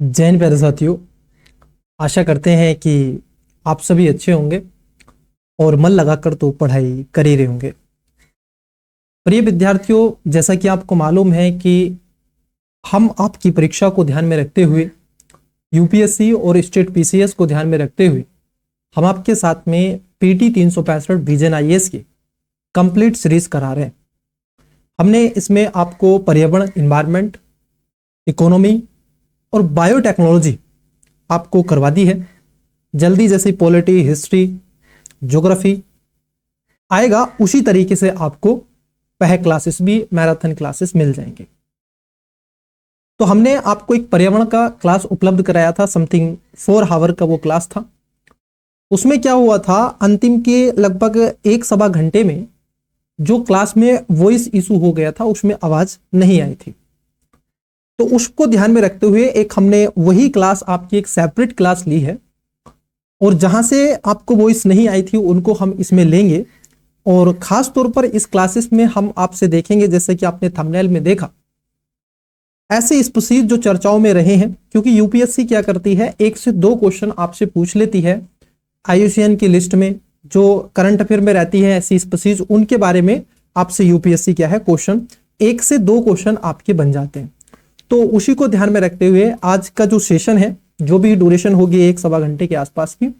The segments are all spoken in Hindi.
जैन प्यारे साथियों, आशा करते हैं कि आप सभी अच्छे होंगे और मन लगाकर तो पढ़ाई कर ही रहे होंगे। प्रिय विद्यार्थियों, जैसा कि आपको मालूम है कि हम आपकी परीक्षा को ध्यान में रखते हुए, यूपीएससी और स्टेट पीसीएस को ध्यान में रखते हुए, हम आपके साथ में पीटी 365 विजन आईएएस की कंप्लीट सीरीज करा रहे हैं। हमने इसमें आपको पर्यावरण, इन्वायरमेंट, इकोनॉमी और बायोटेक्नोलॉजी आपको करवा दी है। जल्दी जैसे पॉलिटी, हिस्ट्री, ज्योग्राफी आएगा, उसी तरीके से आपको वह क्लासेस भी मैराथन क्लासेस मिल जाएंगे। तो हमने आपको एक पर्यावरण का क्लास उपलब्ध कराया था, समथिंग 4 आवर का वो क्लास था। उसमें क्या हुआ था, अंतिम के लगभग 1 सवा घंटे में जो क्लास में वॉइस इशू हो गया था, उसमें आवाज नहीं आई थी। तो उसको ध्यान में रखते हुए एक हमने वही क्लास आपकी एक सेपरेट क्लास ली है, और जहां से आपको वॉइस नहीं आई थी उनको हम इसमें लेंगे। और खास तौर पर इस क्लासेस में हम आपसे देखेंगे, जैसे कि आपने थंबनेल में देखा, ऐसे स्पीशीज जो चर्चाओं में रहे हैं। क्योंकि यूपीएससी क्या करती है, 1 से 2 क्वेश्चन आपसे पूछ लेती है आईयूसीएन की लिस्ट में जो करंट अफेयर में रहती है, ऐसी स्पीशीज उनके बारे में आपसे यूपीएससी क्या है क्वेश्चन 1 से 2 क्वेश्चन आपके बन जाते हैं। तो उसी को ध्यान में रखते हुए आज का जो सेशन है, जो भी ड्यूरेशन होगी 1 सवा घंटे के आसपास की,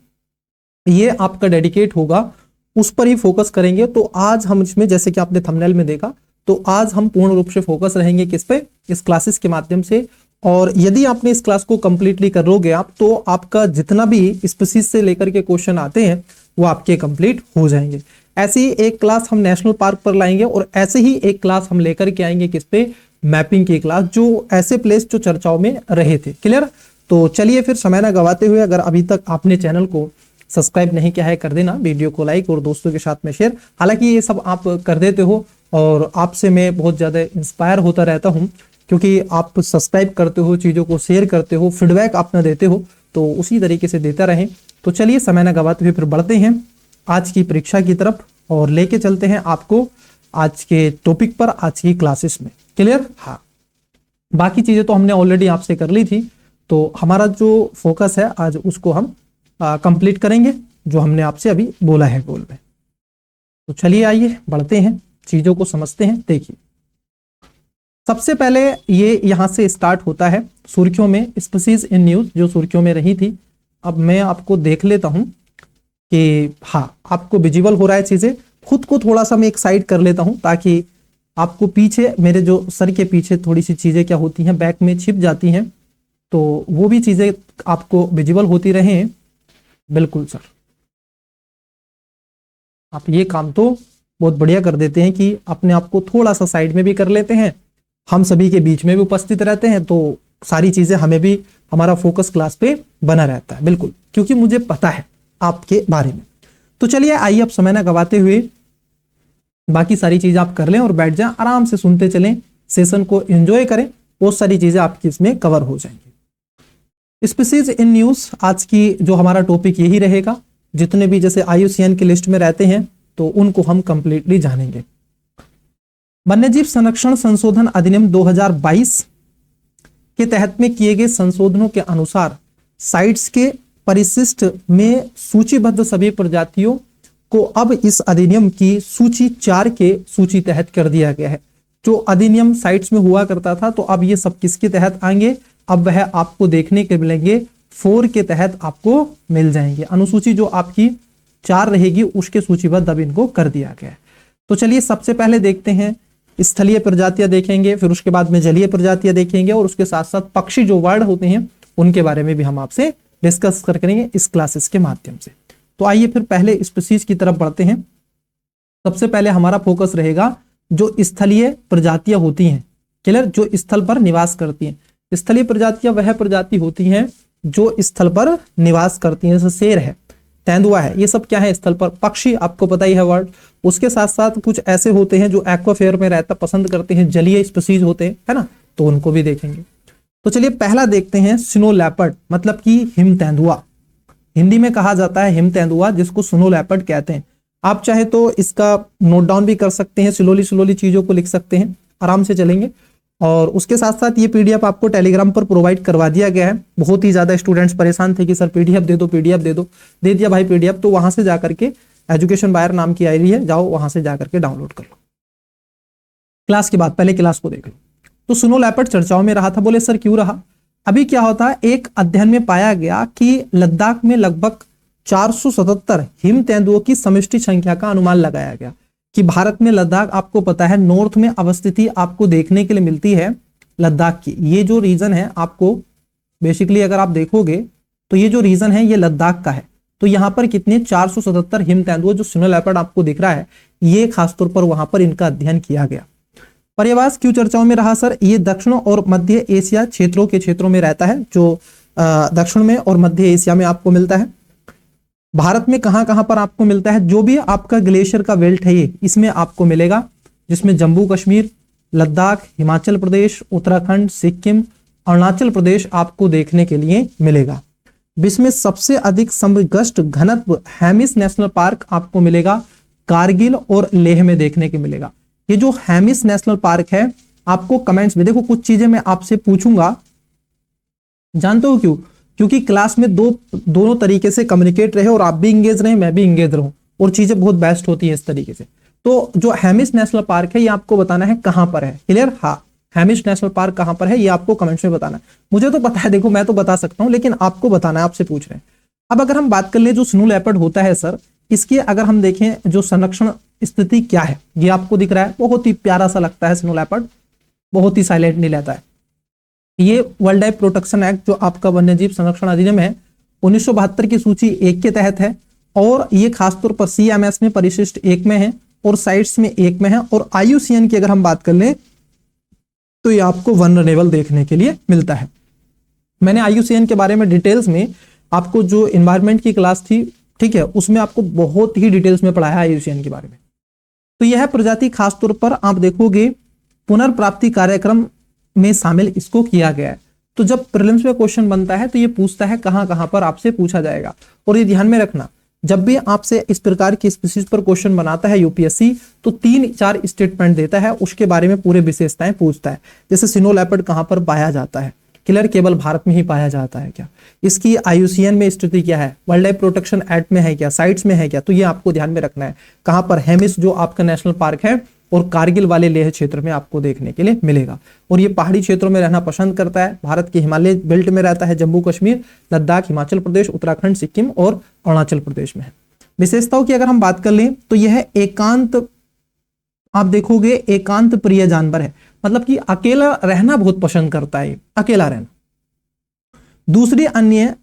ये आपका डेडिकेट होगा, उस पर ही फोकस करेंगे। तो आज हम इसमें, जैसे कि आपने थंबनेल में देखा, तो आज हम पूर्ण रूप से फोकस रहेंगे किस पे, इस क्लासेस के माध्यम से। और यदि आपने इस क्लास को कंप्लीटली करोगे आप, तो आपका जितना भी स्पीशीज से लेकर के क्वेश्चन आते हैं वो आपके कंप्लीट हो जाएंगे। ऐसी एक क्लास हम नेशनल पार्क पर लाएंगे, और ऐसे ही एक क्लास हम लेकर के आएंगे किस पे, मैपिंग की क्लास, जो ऐसे प्लेस जो चर्चाओं में रहे थे। क्लियर? तो चलिए फिर समय ना गवाते हुए, अगर अभी तक आपने चैनल को सब्सक्राइब नहीं किया है कर देना, वीडियो को लाइक और दोस्तों के साथ में शेयर। हालांकि ये सब आप कर देते हो और आपसे मैं बहुत ज़्यादा इंस्पायर होता रहता हूं, क्योंकि आप सब्सक्राइब करते हो, चीज़ों को शेयर करते हो, फीडबैक अपना देते हो, तो उसी तरीके से देता रहें। तो चलिए समय ना गवाते हुए फिर बढ़ते हैं आज की परीक्षा की तरफ और लेके चलते हैं आपको आज के टॉपिक पर, आज की क्लासेस में। क्लियर? हाँ, बाकी चीज़ें तो हमने ऑलरेडी आपसे कर ली थी, तो हमारा जो फोकस है आज उसको हम कंप्लीट करेंगे, जो हमने आपसे अभी बोला है गोल में। तो चलिए आइए बढ़ते हैं, चीज़ों को समझते हैं। देखिए, सबसे पहले ये यहाँ से स्टार्ट होता है सुर्खियों में, स्पीशीज इन न्यूज, जो सुर्खियों में रही थी। अब मैं आपको देख लेता हूँ कि हाँ, आपको विजिबल हो रहा है चीज़ें। खुद को थोड़ा सा मैं एक साइड कर लेता हूँ, ताकि आपको पीछे, मेरे जो सर के पीछे थोड़ी सी चीज़ें क्या होती हैं, बैक में छिप जाती हैं, तो वो भी चीज़ें आपको विजिबल होती रहें। बिल्कुल सर, आप ये काम तो बहुत बढ़िया कर देते हैं कि अपने आप को थोड़ा सा साइड में भी कर लेते हैं, हम सभी के बीच में भी उपस्थित रहते हैं, तो सारी चीज़ें हमें भी, हमारा फोकस क्लास पे बना रहता है। बिल्कुल, क्योंकि मुझे पता है आपके बारे में। तो चलिए आइए, अब समय ना गवाते हुए बाकी सारी चीज़ें आप कर लें और बैठ जाएं, आराम से सुनते चलें, सेशन को एंजॉय करें, बहुत सारी चीज़ें आपकी इसमें कवर हो जाएंगी। स्पीशीज इन न्यूज, आज की जो हमारा टॉपिक यही रहेगा। जितने भी जैसे आईयूसीएन की लिस्ट में रहते हैं तो उनको हम कंप्लीटली जानेंगे। वन्यजीव संरक्षण संशोधन अधिनियम 2022 के तहत में किए गए संशोधनों के अनुसार साइट्स के परिशिष्ट में सूचीबद्ध सभी प्रजातियों को अब इस अधिनियम की सूची 4 के सूची तहत कर दिया गया है। जो अधिनियम साइट्स में हुआ करता था, तो अब ये सब किसके तहत आएंगे, अब वह आपको देखने के मिलेंगे 4 के तहत आपको मिल जाएंगे। अनुसूची जो आपकी 4 रहेगी उसके सूचीबद्ध अब इनको कर दिया गया है। तो चलिए सबसे पहले देखते हैं, स्थलीय प्रजातियां देखेंगे, फिर उसके बाद में जलीय प्रजातियां देखेंगे, और उसके साथ साथ पक्षी जो वर्ड होते हैं उनके बारे में भी हम आपसे डिस्कस करेंगे इस क्लासेस के माध्यम से। तो आइए फिर पहले स्पीशीज की तरफ बढ़ते हैं। सबसे पहले हमारा फोकस रहेगा जो स्थलीय प्रजातियां होती हैं। क्लियर? जो स्थल पर निवास करती हैं। स्थलीय प्रजातियां वह प्रजाति होती हैं जो स्थल पर निवास करती हैं, जैसे शेर है, तेंदुआ है, ये सब क्या है, स्थल पर। पक्षी आपको पता ही है वर्ड। उसके साथ साथ कुछ ऐसे होते हैं जो एक्वाफेयर में रहता पसंद करते हैं, जलीय स्पीशीज होते हैं, है ना, तो उनको भी देखेंगे। तो चलिए पहला देखते हैं, स्नो लेपर्ड, मतलब कि हिम तेंदुआ। हिंदी में कहा जाता है हिम तेंदुआ, जिसको स्नो लेपर्ड कहते हैं। आप चाहे तो इसका नोट डाउन भी कर सकते हैं, स्लोली चीजों को लिख सकते हैं, आराम से चलेंगे। और उसके साथ साथ ये पीडीएफ आपको टेलीग्राम पर प्रोवाइड करवा दिया गया है। बहुत ही ज्यादा स्टूडेंट्स परेशान थे कि सर पीडीएफ दे दो, पीडीएफ दे दो, दे दिया भाई पीडीएफ। तो वहां से जाकर के एजुकेशन बायर नाम की आईडी है, जाओ वहां से जाकर के डाउनलोड कर लो। क्लास के बाद पहले क्लास को देख लो। तो स्नो लेपर्ड चर्चाओं में रहा था। बोले सर क्यों रहा? अभी क्या होता है, एक अध्ययन में पाया गया कि लद्दाख में लगभग 477 हिम तेंदुओं की समष्टि संख्या का अनुमान लगाया गया कि भारत में लद्दाख, आपको पता है नॉर्थ में अवस्थिति आपको देखने के लिए मिलती है लद्दाख की। ये जो रीजन है आपको बेसिकली अगर आप देखोगे तो ये जो रीजन है ये लद्दाख का है। तो यहाँ पर कितने 477 हिम तेंदुआ जो स्नो लेपर्ड आपको दिख रहा है, ये खासतौर पर वहां पर इनका अध्ययन किया गया। पर्यावरण क्यों चर्चाओं में रहा सर? ये दक्षिण और मध्य एशिया क्षेत्रों में रहता है, जो दक्षिण में और मध्य एशिया में आपको मिलता है। भारत में कहां कहां पर आपको मिलता है? जो भी आपका ग्लेशियर का बेल्ट है ये इसमें आपको मिलेगा, जिसमें जम्मू कश्मीर, लद्दाख, हिमाचल प्रदेश, उत्तराखंड, सिक्किम, अरुणाचल प्रदेश आपको देखने के लिए मिलेगा। विश्व में सबसे अधिक समष्टि घनत्व हेमिस नेशनल पार्क आपको मिलेगा कारगिल और लेह में देखने के मिलेगा। ये जो हेमिस नेशनल पार्क है आपको कमेंट्स में देखो, कुछ चीजें मैं आपसे पूछूंगा, जानते हो क्यों? क्योंकि क्लास में दोनों तरीके से कम्युनिकेट रहे और आप भी इंगेज रहे, मैं भी इंगेज रहूं, और चीजें बहुत बेस्ट होती है इस तरीके से। तो जो हेमिस नेशनल पार्क है ये आपको बताना है कहां पर है। क्लियर? हाँ, हेमिस नेशनल पार्क कहां पर है ये आपको कमेंट्स में बताना है। मुझे तो पता है, देखो मैं तो बता सकता हूं, लेकिन आपको बताना है, आपसे पूछ रहे हैं। अब अगर हम बात कर ले जो स्नो लेपर्ड होता है सर, इसकी अगर हम देखें जो संरक्षण स्थिति क्या है, ये आपको दिख रहा है, बहुत ही प्यारा सा लगता है स्नो लेपर्ड, बहुत ही साइलेंटली रहता है। ये वर्ल्ड लाइफ प्रोटेक्शन एक्ट जो आपका वन्यजीव संरक्षण अधिनियम है 1972 की सूची 1 के तहत है, और ये खासतौर पर CMS में परिशिष्ट 1 में है और साइट्स में 1 में है, और IUCN की अगर हम बात कर लें तो ये आपको वनरेबल देखने के लिए मिलता है। मैंने IUCN के बारे में डिटेल्स में आपको जो एनवायरमेंट की क्लास थी, ठीक है, उसमें आपको बहुत ही डिटेल्स में पढ़ाया IUCN के बारे में। तो यह प्रजाति खासतौर पर आप देखोगे पुनर्प्राप्ति कार्यक्रम में शामिल इसको किया गया है। तो जब प्रीलिम्स में क्वेश्चन बनता है तो ये पूछता है कहां कहां पर आपसे पूछा जाएगा। और ये ध्यान में रखना, जब भी आपसे इस प्रकार की स्पीशीज पर क्वेश्चन बनाता है यूपीएससी तो 3-4 स्टेटमेंट देता है, उसके बारे में पूरे विशेषताएं पूछता है। जैसे स्नो लेपर्ड कहां पर पाया जाता है, क्लियर, केवल भारत में ही पाया जाता है क्या, इसकी IUCN में स्थिति क्या है, वर्ल्ड लाइफ प्रोटेक्शन एक्ट में है क्या, साइट्स में है क्या, तो ये आपको ध्यान में रखना है। कहां पर हेमिस जो आपका नेशनल पार्क है और कारगिल वाले लेह क्षेत्र में आपको देखने के लिए मिलेगा। और ये पहाड़ी क्षेत्रों में रहना पसंद करता है, भारत के हिमालय बेल्ट में रहता है, जम्मू कश्मीर, लद्दाख, हिमाचल प्रदेश, उत्तराखंड, सिक्किम और अरुणाचल प्रदेश में है। विशेषताओं की अगर हम बात कर लें तो यह एकांत, आप देखोगे एकांत प्रिय जानवर है, मतलब कि अकेला रहना बहुत पसंद करता है, अकेला रहना। दूसरी अन्य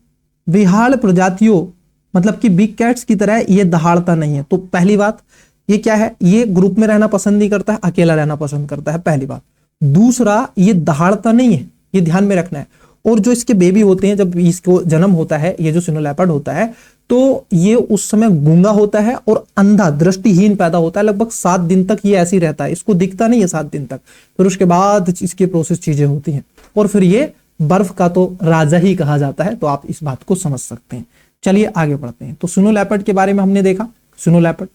विहाड़ प्रजातियों मतलब कि बिग कैट्स की तरह ये दहाड़ता नहीं है। तो पहली बात ये क्या है, ये ग्रुप में रहना पसंद नहीं करता है, अकेला रहना पसंद करता है, पहली बात। दूसरा, ये दहाड़ता नहीं है, ये ध्यान में रखना है। और जो इसके बेबी होते हैं, जब इसको जन्म होता है, ये जो स्नो लेपर्ड होता है, तो ये उस समय गूंगा होता है और अंधा दृष्टिहीन पैदा होता है। लगभग 7 दिन तक ये ऐसे ही रहता है, इसको दिखता नहीं है 7 दिन तक। फिर उसके बाद इसकी प्रोसेस चीजें होती हैं और फिर ये बर्फ का तो राजा ही कहा जाता है। तो आप इस बात को समझ सकते हैं। चलिए आगे बढ़ते हैं। तो स्नो लेपर्ड के बारे में हमने देखा। स्नो लेपर्ड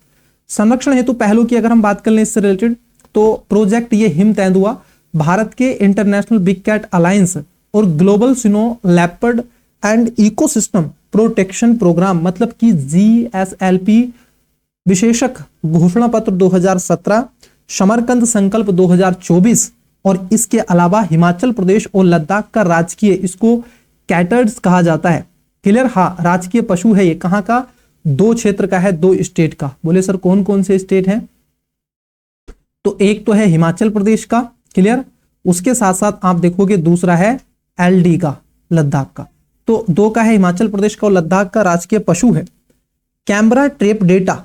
संरक्षण हेतु पहलू की अगर हम बात कर लें इससे रिलेटेड, तो प्रोजेक्ट ये हिम तेंदुआ भारत के इंटरनेशनल बिग कैट अलायंस और global snow leopard and ecosystem protection programme मतलब कि GSLP विशेषक घोषणा पत्र 2017, समरकंद संकल्प 2024 और इसके अलावा हिमाचल प्रदेश और लद्दाख का राजकीय, इसको कैटर्स कहा जाता है। क्लियर? हाँ, राजकीय पशु है ये। कहां का? 2 क्षेत्र का है, 2 स्टेट का। बोले सर कौन कौन से स्टेट हैं? तो एक तो है हिमाचल प्रदेश का, क्लियर, उसके साथ साथ आप देखोगे दूसरा है LD का, लद्दाख का। तो 2 का है हिमाचल प्रदेश का और लद्दाख का राजकीय पशु है। Camera trap data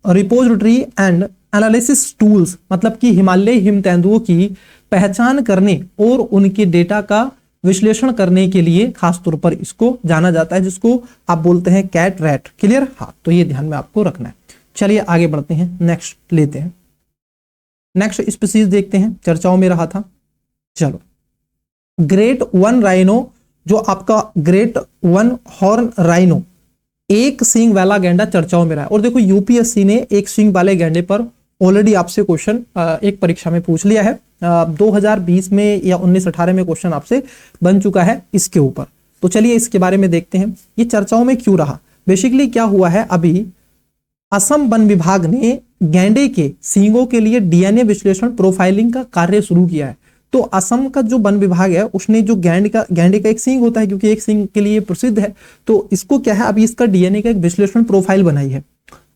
repository and analysis tools मतलब कि हिमालयी हिम तेंदुओं की पहचान करने और उनके डेटा का विश्लेषण करने के लिए खासतौर पर इसको जाना जाता है, जिसको आप बोलते हैं कैट रैट। क्लियर? हाँ, तो ये ध्यान में आपको रखना है। चलिए आगे बढ़ते हैं, नेक्स्ट लेते हैं। नेक्स्ट स्पीसीज देखते हैं, चर्चाओं में रहा था। चलो, ग्रेट वन राइनो जो आपका ग्रेट वन हॉर्न राइनो, एक सींग वाला गैंडा चर्चाओं में रहा है। और देखो यूपीएससी ने एक सींग वाले गैंडे पर ऑलरेडी आपसे क्वेश्चन एक परीक्षा में पूछ लिया है, 2020 में या 19-18 में क्वेश्चन आपसे बन चुका है इसके ऊपर। तो चलिए इसके बारे में देखते हैं ये चर्चाओं में क्यों रहा। बेसिकली क्या हुआ है, अभी असम वन विभाग ने गैंडे के सींगों के लिए डीएनए विश्लेषण प्रोफाइलिंग का कार्य शुरू किया है। तो असम का जो वन विभाग है उसने जो गैंडे का एक सींग होता है, क्योंकि एक सींग के लिए प्रसिद्ध है, तो इसको क्या है, अभी इसका डीएनए का एक विश्लेषण प्रोफाइल बनाई है।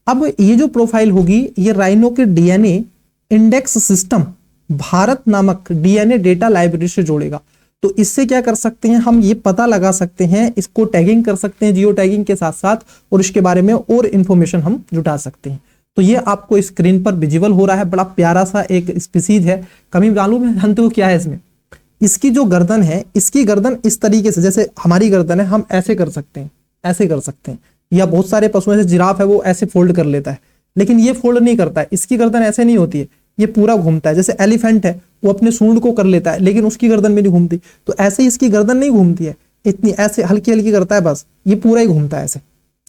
अब ये जो प्रोफाइल होगी ये राइनो के डीएनए इंडेक्स सिस्टम भारत नामक डीएनए डेटा लाइब्रेरी से जोड़ेगा। तो इससे क्या कर सकते हैं, हम ये पता लगा सकते हैं, इसको टैगिंग कर सकते हैं जियो टैगिंग के साथ साथ, और इसके बारे में और इंफॉर्मेशन हम जुटा सकते हैं। तो ये आपको स्क्रीन पर विजिबल हो रहा है, बड़ा प्यारा सा एक स्पीसीज है। कभी मालूम है जानते हो क्या है इसमें, इसकी जो गर्दन है, इसकी गर्दन इस तरीके से, जैसे हमारी गर्दन है, हम ऐसे कर सकते हैं, ऐसे कर सकते हैं, या बहुत सारे पशुओं से जिराफ है वो ऐसे फोल्ड कर लेता है, लेकिन ये फोल्ड नहीं करता है, इसकी गर्दन ऐसे नहीं होती है, ये पूरा घूमता है। जैसे एलिफेंट है वो अपने सूंड को कर लेता है, लेकिन उसकी गर्दन में नहीं घूमती, तो ऐसे ही इसकी गर्दन नहीं घूमती है, इतनी ऐसे हल्की हल्की करता है, बस ये पूरा ही घूमता है ऐसे।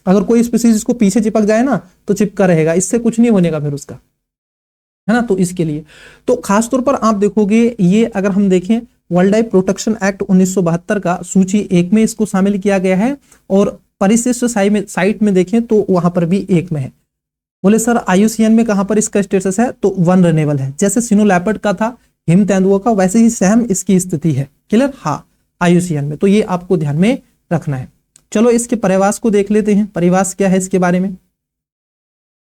अगर कोई स्पीसीज इसको पीछे चिपक जाए ना तो चिपका रहेगा, इससे कुछ नहीं होने का फिर उसका, है ना। तो इसके लिए तो खासतौर पर आप देखोगे ये, अगर हम देखें वर्ल्ड लाइफ प्रोटेक्शन एक्ट 1972 का सूची 1 में इसको शामिल किया गया है, और परिशिष्ट साइट में देखें तो वहां पर भी 1 में है। बोले सर IUCN में कहां पर इसका स्टेटस है, तो वनरेनेबल है। जैसे सिनोलैपर्ड का था, हिम तेंदुआ का, वैसे ही सेम इसकी स्थिति है। क्लियर, हाँ IUCN में। तो ये आपको ध्यान में रखना है। चलो इसके परिवास को देख लेते हैं, परिवास क्या है इसके बारे में।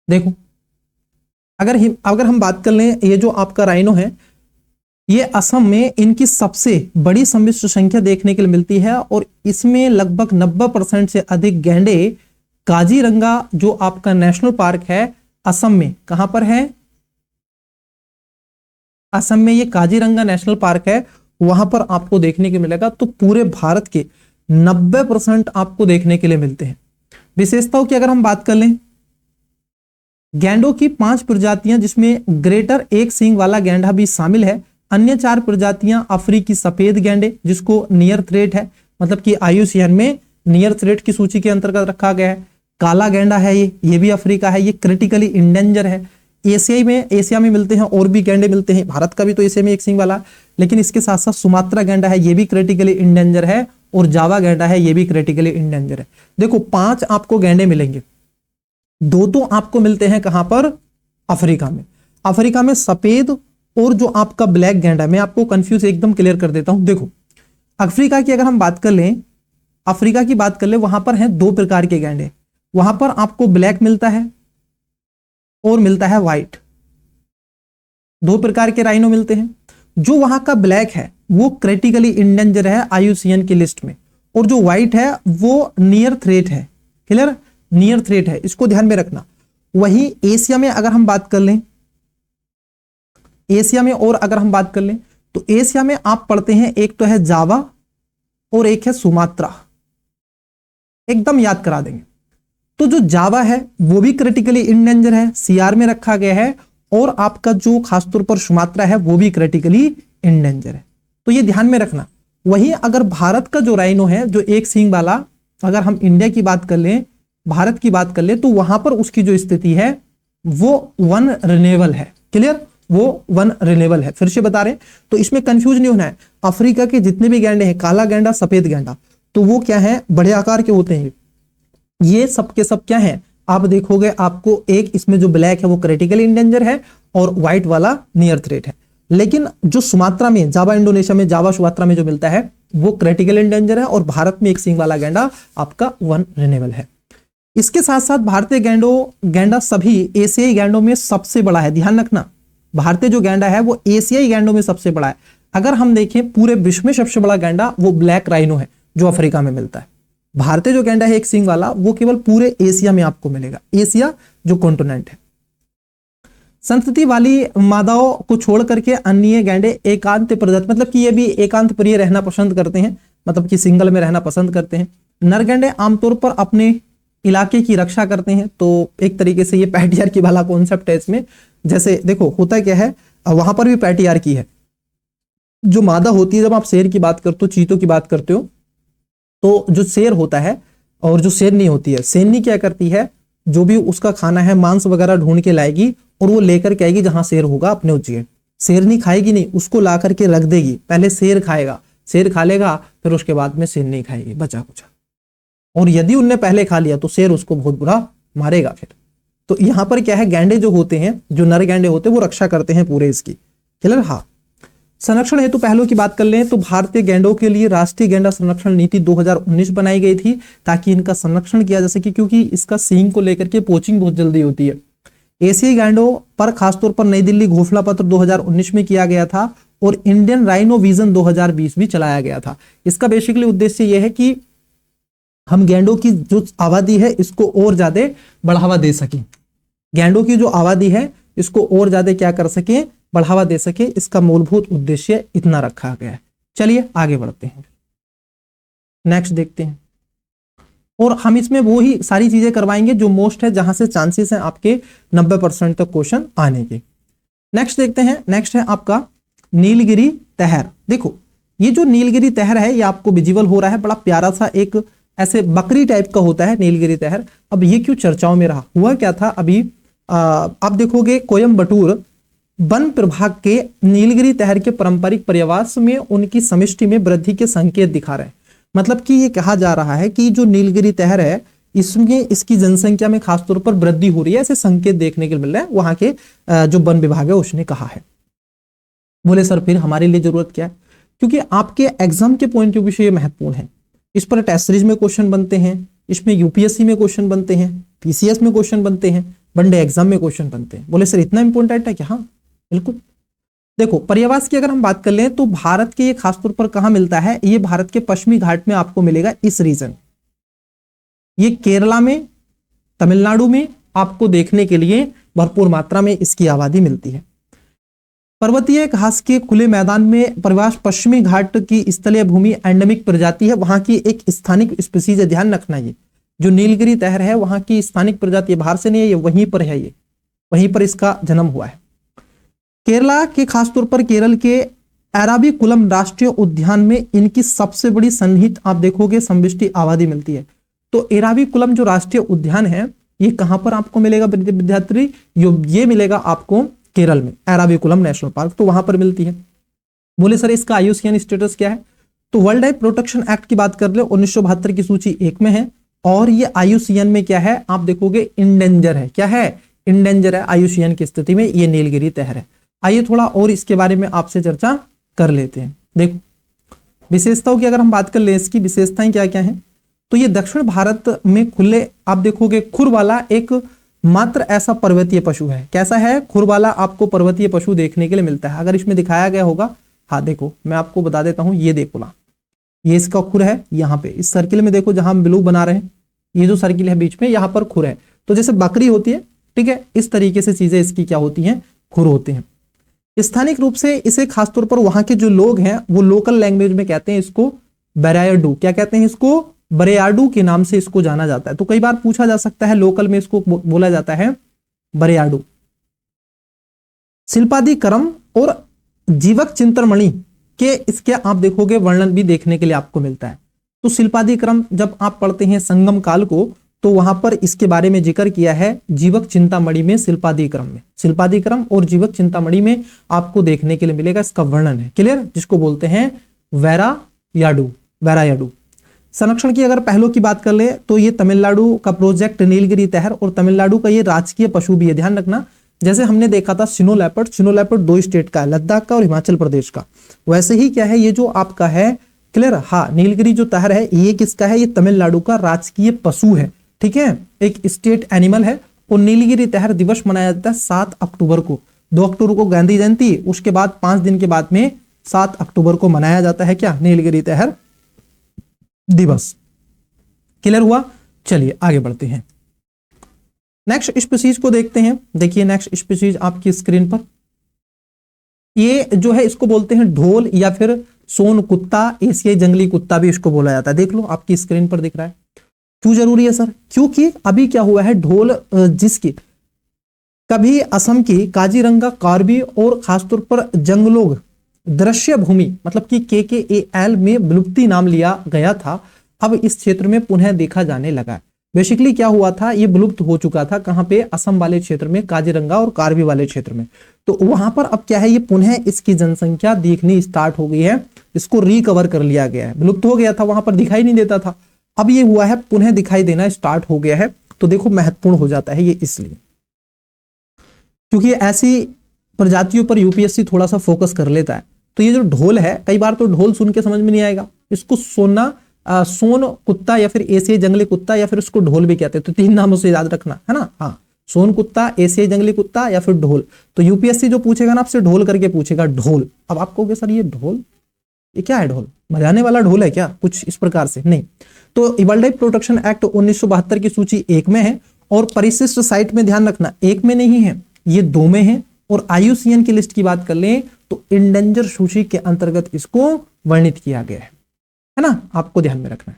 देखो अगर हम बात कर लें, ये जो आपका राइनो है, ये असम में इनकी सबसे बड़ी सम्मिश्र संख्या देखने के लिए मिलती है, और इसमें लगभग 90% से अधिक गैंडे काजीरंगा जो आपका नेशनल पार्क है असम में, कहां पर है, असम में ये काजीरंगा नेशनल पार्क है, वहां पर आपको देखने को मिलेगा। तो पूरे भारत के 90% आपको देखने के लिए मिलते हैं। विशेषताओं की अगर हम बात कर लें, गैंडों की 5 प्रजातियां, जिसमें ग्रेटर एक सींग वाला गैंडा भी शामिल है। अन्य 4 प्रजातियां अफ्रीकी सफेद गैंडे, जिसको नियर थ्रेट है, मतलब कि IUCN में नियर थ्रेट की सूची के अंतर्गत रखा गया है। काला गैंडा है ये भी अफ्रीका है, ये क्रिटिकली इंडेंजर है। एशिया में मिलते हैं, और भी गैंडे मिलते हैं, भारत का भी तो एशिया में एक सींग वाला, लेकिन इसके साथ साथ सुमात्रा गैंडा है, ये भी क्रिटिकली इंडेंजर है, और जावा गैंडा है, ये भी क्रिटिकली इंडेंजर है। देखो 5 आपको गैंडे मिलेंगे, 2 आपको मिलते हैं कहां पर, अफ्रीका में। अफ्रीका में सफेद और जो आपका ब्लैक गैंडा, मैं आपको कंफ्यूज एकदम क्लियर कर देता हूं। देखो अफ्रीका की अगर हम बात कर लें, अफ्रीका की बात कर ले, वहां पर हैं 2 प्रकार के गैंडे। वहां पर आपको ब्लैक मिलता है और मिलता है व्हाइट, 2 प्रकार के राइनो मिलते हैं। जो वहां का ब्लैक है वो क्रिटिकली इंडेंजर है IUCN की लिस्ट में, और जो व्हाइट है वो नियर थ्रेट है। क्लियर, नियर थ्रेट है, इसको ध्यान में रखना। वही एशिया में अगर हम बात कर लें, एशिया में और अगर हम बात कर लें, तो एशिया में आप पढ़ते हैं, एक तो है जावा और एक है सुमात्रा, एकदम याद करा देंगे। तो जो जावा है वो भी क्रिटिकली इंडेंजर है, CR में रखा गया है, और आपका जो खासतौर पर सुमात्रा है वो भी क्रिटिकली इंडेंजर है, तो ये ध्यान में रखना। वही अगर भारत का जो राइनो है, जो एक सींग वाला, अगर हम इंडिया की बात कर लें, भारत की बात कर लें, तो वहां पर उसकी जो स्थिति है वो वन रिन्यूएबल है। क्लियर, वो वन रिन्यूएबल है। फिर से बता रहे हैं, तो इसमें कंफ्यूज नहीं होना है। अफ्रीका के जितने भी गैंडे हैं, काला गैंडा, सफेद गैंडा, तो वो क्या है, बड़े आकार के होते हैं। ये सब के सब क्या है, आप देखोगे आपको एक इसमें जो ब्लैक है वो क्रिटिकली इंडेंजर है, और व्हाइट वाला नियर थ्रेट है। लेकिन जो सुमात्रा में, जावा इंडोनेशिया में, जावा सुमात्रा में जो मिलता है वो क्रिटिकल इंडेंजर है, और भारत में एक सींग वाला गैंडा आपका वन रिन्यूएबल है। इसके साथ साथ भारतीय गैंडा सभी एशियाई गैंडों में सबसे बड़ा है। ध्यान रखना, भारतीय जो गैंडा है वो एशियाई गैंडों में सबसे बड़ा है। अगर हम देखें पूरे विश्व में सबसे बड़ा गैंडा वो ब्लैक राइनो है, जो अफ्रीका में मिलता है। भारतीय जो गैंडा है एक सींग वाला, वो केवल पूरे एशिया में आपको मिलेगा, एशिया जो कॉन्टिनेंट है। संतति वाली मादाओं को छोड़ करके अन्य गैंडे एकांत प्रजाति, मतलब कि ये भी एकांत प्रिय रहना पसंद करते हैं, मतलब कि सिंगल में रहना पसंद करते हैं। नर गैंडे आमतौर पर अपने इलाके की रक्षा करते हैं, तो एक तरीके से ये पैट्रियार्की वाला कॉन्सेप्ट है इसमें। जैसे देखो होता क्या है, वहां पर भी पैट्रियार्की है। जो मादा होती है, जब आप शेर की बात करते हो, चीतों की बात करते हो, तो जो शेर होता है और जो शेरनी होती है, शेरनी क्या करती है, जो भी उसका खाना है मांस वगैरह ढूंढ के लाएगी और वो लेकर के आएगी जहां शेर होगा अपने उज्जैन। शेर नहीं खाएगी, नहीं, उसको ला करके रख देगी, पहले शेर खाएगा, शेर खा लेगा, फिर उसके बाद में शेर नहीं खाएगी बचा कुचा। और यदि उनने पहले खा लिया तो शेर उसको बहुत बुरा मारेगा फिर। तो यहाँ पर क्या है, गैंडे जो होते हैं, जो नर गैंडे होते हैं वो रक्षा करते हैं पूरे इसकी। क्लियर? हाँ। संरक्षण हेतु पहलू की बात कर लें तो भारतीय गैंडों के लिए राष्ट्रीय गैंडा संरक्षण नीति 2019 बनाई गई थी ताकि इनका संरक्षण किया जा सके, क्योंकि इसका सींग को लेकर के पोचिंग बहुत जल्दी होती है। एशियाई गैंडों पर खासतौर पर नई दिल्ली घोषणा पत्र 2019 में किया गया था और इंडियन राइनो विजन 2020 भी चलाया गया था। इसका बेसिकली उद्देश्य यह है कि हम गैंडों की जो आबादी है इसको और ज्यादा बढ़ावा दे सकें, गैंडों की जो आबादी है इसको और ज्यादा क्या कर सके, बढ़ावा दे सके। इसका मूलभूत उद्देश्य इतना रखा गया है। चलिए आगे बढ़ते हैं, नेक्स्ट देखते हैं। और हम इसमें वो ही सारी चीजें करवाएंगे जो मोस्ट है, जहां से चांसेस हैं आपके 90% तक क्वेश्चन आने के। नेक्स्ट देखते हैं, नेक्स्ट है आपका नीलगिरी तहर। देखो ये जो नीलगिरी तहर है ये आपको विजिबल हो रहा है, बड़ा प्यारा सा एक ऐसे बकरी टाइप का होता है नीलगिरी तहर। अब ये क्यों चर्चाओं में रहा, हुआ क्या था अभी आप देखोगे कोयम्बटूर वन प्रभाग के नीलगिरी तहर के पारंपरिक पर्यावास में उनकी समष्टि में वृद्धि के संकेत दिखा रहे हैं। मतलब कि ये कहा जा रहा है कि जो नीलगिरी तहर है इसमें इसकी जनसंख्या में खासतौर पर वृद्धि हो रही है, ऐसे संकेत देखने के मिल रहे हैं, वहां के जो वन विभाग है उसने कहा है। बोले सर फिर हमारे लिए जरूरत क्या है, क्योंकि आपके एग्जाम के पॉइंट ऑफ व्यू से ये महत्वपूर्ण है। इस पर टेस्ट सीरीज में क्वेश्चन बनते हैं, इसमें यूपीएससी में क्वेश्चन बनते हैं, पीसीएस में क्वेश्चन बनते हैं, वनडे एग्जाम में क्वेश्चन बनते हैं। बोले सर इतना इंपॉर्टेंट है क्या? हाँ बिल्कुल। देखो पर्यावास की अगर हम बात कर लें तो भारत के ये खासतौर पर कहां मिलता है, ये भारत के पश्चिमी घाट में आपको मिलेगा इस रीजन, ये केरला में, तमिलनाडु में आपको देखने के लिए भरपूर मात्रा में इसकी आबादी मिलती है। पर्वतीय घास के खुले मैदान में परिवास पश्चिमी घाट की स्थलीय भूमि एंडेमिक प्रजाति है, वहां की एक स्थानिक स्पीसीज है, ध्यान रखना। ये जो नीलगिरी तहर है वहां की स्थानिक प्रजाति, बाहर से नहीं है, ये वहीं पर है, ये वहीं पर इसका जन्म हुआ है। केरला के खासतौर पर केरल के एराविकुलम राष्ट्रीय उद्यान में इनकी सबसे बड़ी सन्निहित आप देखोगे समष्टि आबादी मिलती है। तो एराविकुलम जो राष्ट्रीय उद्यान है ये कहां पर आपको मिलेगा विद्यार्थी, ये मिलेगा आपको केरल में, एराविकुलम नेशनल पार्क, तो वहां पर मिलती है। बोले सर इसका IUCN स्टेटस क्या है, तो वर्ल्ड लाइफ प्रोटेक्शन एक्ट की बात कर ले 1972 की सूची 1 में है, और ये IUCN में क्या है आप देखोगे इंडेंजर है। क्या है? इंडेंजर है IUCN की स्थिति में ये नीलगिरी तहर है। आइए थोड़ा और इसके बारे में आपसे चर्चा कर लेते हैं। देखो विशेषताओं की अगर हम बात कर ले, इसकी विशेषताएं क्या क्या हैं, तो ये दक्षिण भारत में खुले आप देखोगे खुर वाला एक मात्र ऐसा पर्वतीय पशु है। कैसा है? खुर वाला आपको पर्वतीय पशु देखने के लिए मिलता है। अगर इसमें दिखाया गया होगा, हाँ देखो मैं आपको बता देता हूं, ये देखो ना, ये इसका खुर है, यहाँ पे इस सर्किल में देखो जहां हम ब्लू बना रहे हैं, ये जो सर्किल है बीच में यहाँ पर खुर है। तो जैसे बकरी होती है, ठीक है, इस तरीके से चीजें इसकी क्या होती हैं, खुर होते हैं। स्थानिक रूप से इसे खासतौर पर वहां के जो लोग हैं वो लोकल लैंग्वेज में कहते हैं इसको बरेयाडू। क्या कहते हैं इसको? बरेयाडू के नाम से इसको जाना जाता है। तो कई बार पूछा जा सकता है, लोकल में इसको बोला जाता है बरेयाडू। शिल्पादि क्रम और जीवक चिंतनमणि के इसके आप देखोगे वर्णन भी देखने के लिए आपको मिलता है। तो शिल्पादि क्रम जब आप पढ़ते हैं संगम काल को, तो वहां पर इसके बारे में जिक्र किया है जीवक चिंतामणि में, शिल्पादि क्रम में, शिल्पादि क्रम और जीवक चिंतामणि में आपको देखने के लिए मिलेगा, इसका वर्णन है। क्लियर? जिसको बोलते हैं वैरायाडू, वैरायाडू। संरक्षण की अगर पहलू की बात कर ले तो ये तमिलनाडु का प्रोजेक्ट नीलगिरी तहर और तमिलनाडु का ये राजकीय पशु भी है, ध्यान रखना। जैसे हमने देखा था सिनो लेपर्ड, सिनो लेपर्ड 2 स्टेट का है, लद्दाख का और हिमाचल प्रदेश का, वैसे ही क्या है ये जो आपका है, क्लियर? हाँ, नीलगिरी जो तहर है ये किसका है? ये तमिलनाडु का राजकीय पशु है, ठीक है, एक स्टेट एनिमल है। और नीलगिरी तहर दिवस मनाया जाता है 7 अक्टूबर को। 2 अक्टूबर को गांधी जयंती, उसके बाद 5 दिन के बाद में 7 अक्टूबर को मनाया जाता है क्या? नीलगिरी तहर दिवस। क्लियर हुआ? चलिए आगे बढ़ते हैं, नेक्स्ट स्पीसीज को देखते हैं। देखिए नेक्स्ट स्पीसीज आपकी स्क्रीन पर, ये जो है इसको बोलते हैं ढोल या फिर सोन कुत्ता, एशियाई जंगली कुत्ता भी इसको बोला जाता है। देख लो आपकी स्क्रीन पर दिख रहा है। क्यों जरूरी है सर? क्योंकि अभी क्या हुआ है, ढोल जिसकी कभी असम की काजीरंगा, कार्बी और खासतौर पर जंगलोग दृश्य भूमि मतलब कि KKAL में विलुप्ति नाम लिया गया था, अब इस क्षेत्र में पुनः देखा जाने लगा है। बेसिकली क्या हुआ था, ये विलुप्त हो चुका था कहाँ पे, असम वाले क्षेत्र में, काजीरंगा और कार्बी वाले क्षेत्र में। तो वहां पर अब क्या है, ये पुनः इसकी जनसंख्या दिखनी स्टार्ट हो गई है, इसको रिकवर कर लिया गया है। विलुप्त हो गया था, वहां पर दिखाई नहीं देता था, अब ये हुआ है पुनः दिखाई देना स्टार्ट हो गया है। तो देखो महत्वपूर्ण हो जाता है ये इसलिए क्योंकि ऐसी प्रजातियों पर यूपीएससी थोड़ा सा फोकस कर लेता है। तो ये जो ढोल है, कई बार तो ढोल सुन के समझ में नहीं आएगा, इसको सोन कुत्ता या फिर एशियाई जंगली कुत्ता या फिर उसको ढोल भी कहते हैं। तो 3 नामों से याद रखना है ना। हाँ, सोन कुत्ता, एशियाई जंगली कुत्ता या फिर ढोल। तो यूपीएससी जो पूछेगा ना आपसे, ढोल करके पूछेगा, ढोल। अब आप कहोगे सर ये ढोल, ये क्या है, ढोल बजाने वाला ढोल है क्या, कुछ इस प्रकार से नहीं। तो वर्ल्ड लाइफ प्रोटेक्शन एक्ट 1972 की सूची 1 में है, और परिशिष्ट साइट में ध्यान रखना 1 में नहीं है, ये 2 में है। और आईयूसीएन की लिस्ट की बात कर लें तो इंडेंजर सूची के अंतर्गत इसको वर्णित किया गया है ना, आपको ध्यान में रखना है।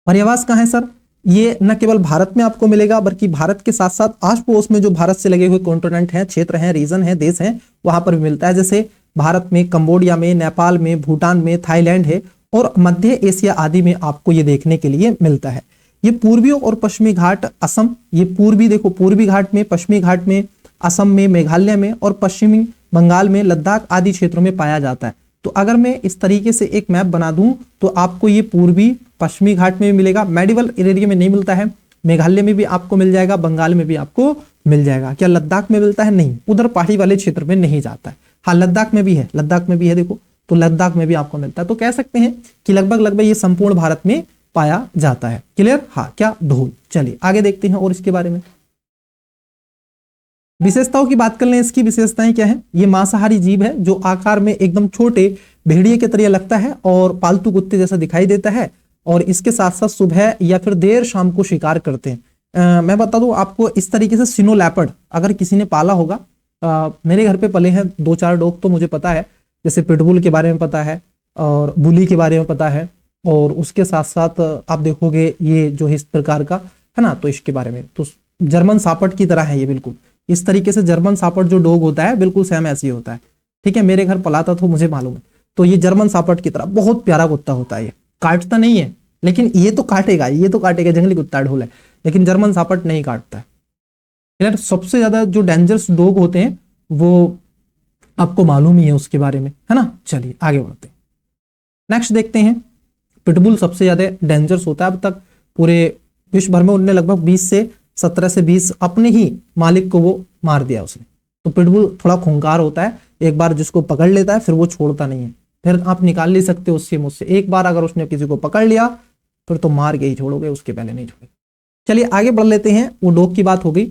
पर्यावास कहाँ है सर, ये न केवल भारत में आपको मिलेगा बल्कि भारत के साथ साथ आस पड़ोस में जो भारत से लगे हुए कॉन्टिनेंट हैं, क्षेत्र हैं, रीजन है, देश हैं, वहां पर भी मिलता है। जैसे भारत में कंबोडिया में, नेपाल में, भूटान में, थाईलैंड है, और मध्य एशिया आदि में आपको ये देखने के लिए मिलता है। ये पूर्वी और पश्चिमी घाट असम, ये पूर्वी देखो, पूर्वी घाट में, पश्चिमी घाट में, असम में, मेघालय में और पश्चिमी बंगाल में, लद्दाख आदि क्षेत्रों में पाया जाता है। तो अगर मैं इस तरीके से एक मैप बना दूं तो आपको ये पूर्वी पश्चिमी घाट में भी मिलेगा, मेडिवल एरिया में नहीं मिलता है, मेघालय में भी आपको मिल जाएगा, बंगाल में भी आपको मिल जाएगा। क्या लद्दाख में मिलता है, नहीं, उधर पहाड़ी वाले क्षेत्र में नहीं जाता है। हाँ, लद्दाख में भी है, लद्दाख में भी है, देखो, तो लद्दाख में भी आपको मिलता है। तो कह सकते हैं कि लगभग ये संपूर्ण भारत में पाया जाता है। क्लियर, हाँ, क्या, ढोल। चलिए आगे देखते हैं और इसके बारे में विशेषताओं की बात कर लें। इसकी विशेषताएं क्या है, ये मांसाहारी जीव है जो आकार में एकदम छोटे भेड़िए के तरह लगता है और पालतू कुत्ते जैसा दिखाई देता है, और इसके साथ साथ सुबह या फिर देर शाम को शिकार करते हैं। मैं बता दूं आपको, इस तरीके से सिनो लैपर्ड अगर किसी ने पाला होगा, मेरे घर पे पले हैं 2-4 डॉग, तो मुझे पता है, जैसे पिटबुल के बारे में पता है और बुली के बारे में पता है, और उसके साथ साथ आप देखोगे ये जो इस प्रकार का है ना, तो इसके बारे में, तो जर्मन सापर्ड की तरह है ये, बिल्कुल इस तरीके से जर्मन सापर्ड जो डॉग होता है बिल्कुल सेम ऐसे ही होता है। ठीक है, मेरे घर पला था तो मुझे मालूम है। तो ये जर्मन सापर्ड की तरह बहुत प्यारा कुत्ता होता है, ये काटता नहीं है, लेकिन ये तो काटेगा, ये तो काटेगा, जंगली कुत्ता ढोल है, लेकिन जर्मन सापर्ड नहीं काटता है। यार सबसे ज्यादा जो डेंजरस डॉग होते हैं वो आपको मालूम ही है उसके बारे में, है ना। चलिए आगे बढ़ते हैं, नेक्स्ट देखते हैं। पिटबुल सबसे ज्यादा डेंजरस होता है। अब तक पूरे विश्व भर में उनने लगभग 17 से 20 अपने ही मालिक को वो मार दिया उसने। तो पिटबुल थोड़ा खूंखार होता है, एक बार जिसको पकड़ लेता है फिर वो छोड़ता नहीं है, फिर आप निकाल नहीं सकते उससे मुझसे। एक बार अगर उसने किसी को पकड़ लिया फिर तो मार के ही छोड़ोगे, उसके पहले नहीं छोड़ोगे। चलिए आगे बढ़ लेते हैं, वो डॉग की बात हो गई,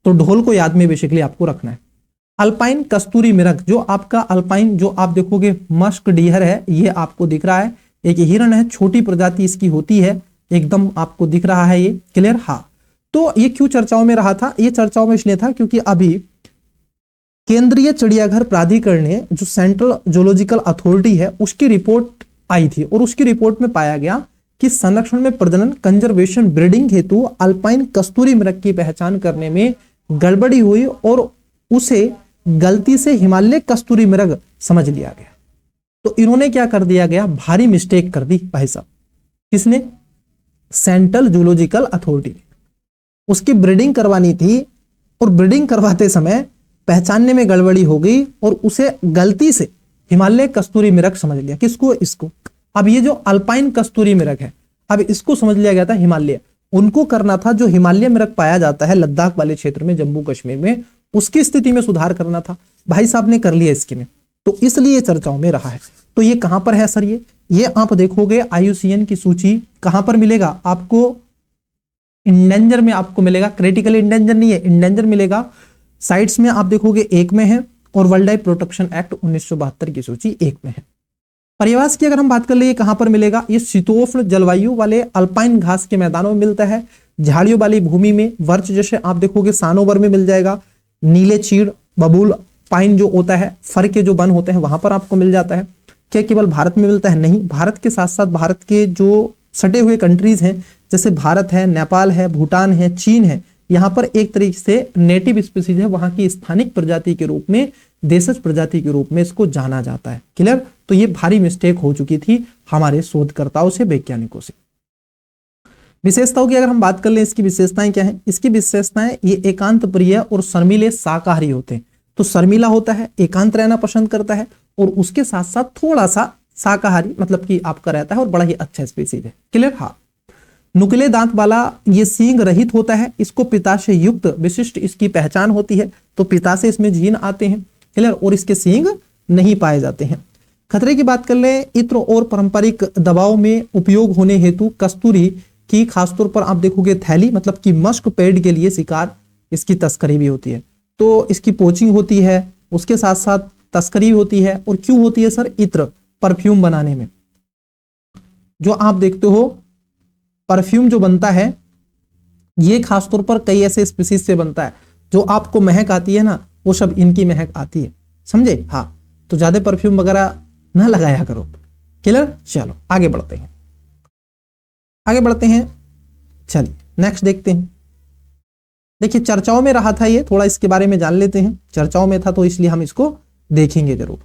तो ढोल को याद में बेसिकली आपको रखना है। अल्पाइन कस्तूरी मिरग, जो आपका अल्पाइन जो आप देखोगे मस्क डियर है, ये आपको दिख रहा है, एक हिरण है, छोटी प्रजाति इसकी होती है, एकदम आपको दिख रहा है ये। क्लियर, हाँ। तो ये क्यों चर्चाओं में रहा था, ये चर्चाओं में इसलिए था क्योंकि अभी केंद्रीय चिड़ियाघर प्राधिकरण ने, जो सेंट्रल जूलॉजिकल अथॉरिटी है, उसकी रिपोर्ट आई थी, और उसकी रिपोर्ट में पाया गया कि संरक्षण में प्रजनन, कंजर्वेशन, ब्रीडिंग हेतु अल्पाइन कस्तूरी मृग की पहचान करने में गड़बड़ी हुई और उसे गलती से हिमालय कस्तूरी मृग समझ लिया गया। तो इन्होंने क्या कर दिया गया, भारी मिस्टेक कर दी भाई साहब। किसने, सेंट्रल जूलॉजिकल अथॉरिटी ने। उसकी ब्रीडिंग करवानी थी और ब्रीडिंग करवाते समय पहचानने में गड़बड़ी हो गई और उसे गलती से हिमालय कस्तूरी मृग समझ लिया। किसको, इसको। अब ये जो अल्पाइन कस्तूरी मृग है, अब इसको समझ लिया गया था हिमालय। उनको करना था जो हिमालय मृग पाया जाता है लद्दाख वाले क्षेत्र में, जम्मू कश्मीर में, उसकी स्थिति में सुधार करना था। भाई साहब ने कर लिया इसके में, तो इसलिए चर्चाओं में रहा है। तो ये कहां पर है सर, ये आप देखोगे आईयूसीएन की सूची कहां पर मिलेगा आपको, इंडेंजर में आपको मिलेगा, क्रिटिकल इंडेंजर नहीं है, इंडेंजर मिलेगा। साइट्स में आप देखोगे 1 में है, और वर्ल्ड लाइफ प्रोटेक्शन एक्ट 1972 की सूची 1 में है। पर्यावास की अगर हम बात कर ले, कहां पर मिलेगा, ये शीतोष्ण जलवायु वाले अल्पाइन घास के मैदानों में मिलता है, झाड़ियों वाली भूमि में, वर्ष जैसे आप देखोगे सानोवर में मिल जाएगा, नीले चीड़, बबूल पाइन जो होता है, फर के जो वन होते हैं वहां पर आपको मिल जाता है। क्या केवल भारत में मिलता है, नहीं, भारत के साथ साथ भारत के जो सटे हुए कंट्रीज हैं, जैसे भारत है, नेपाल है, भूटान है, चीन है, यहाँ पर एक तरीके से नेटिव स्पीसीज है, वहां की स्थानिक प्रजाति के रूप में, देशज प्रजाति के रूप में इसको जाना जाता है। क्लियर, तो ये भारी मिस्टेक हो चुकी थी हमारे शोधकर्ताओं से, वैज्ञानिकों से। विशेषताओं की अगर हम बात कर ले, इसकी विशेषताएं क्या है? इसकी विशेषताएं, ये एकांत प्रिय और शर्मीले शाकाहारी होते हैं। तो शर्मीला होता है, एकांत रहना पसंद करता है, और उसके साथ साथ थोड़ा सा शाकाहारी मतलब कि आपका रहता है, और बड़ा ही अच्छा स्पीसीज है। क्लियर? हाँ। नुकीले दांत वाला, ये सींग रहित होता है, इसको पिता से युक्त विशिष्ट इसकी पहचान होती है। तो पिता से इसमें जीन आते हैं। क्लियर? और इसके सींग नहीं पाए जाते हैं। खतरे की बात कर ले, इत्र और पारंपरिक दवाओं में उपयोग होने हेतु कस्तूरी की खासतौर पर आप देखोगे थैली मतलब कि मस्क पेड़ के लिए शिकार इसकी तस्करी भी होती है। तो इसकी पोचिंग होती है, उसके साथ साथ तस्करी होती है। और क्यों होती है सर? इत्र, परफ्यूम बनाने में। जो आप देखते हो परफ्यूम जो बनता है, ये खासतौर पर कई ऐसे स्पीसीज से बनता है। जो आपको महक आती है ना, वो सब इनकी महक आती है। समझे? हाँ। तो ज्यादा परफ्यूम वगैरह ना लगाया करो। क्लियर? चलो आगे बढ़ते हैं, आगे बढ़ते हैं। चलिए नेक्स्ट देखते हैं। देखिए चर्चाओं में रहा था ये, थोड़ा इसके बारे में जान लेते हैं। चर्चाओं में था तो इसलिए हम इसको देखेंगे जरूर।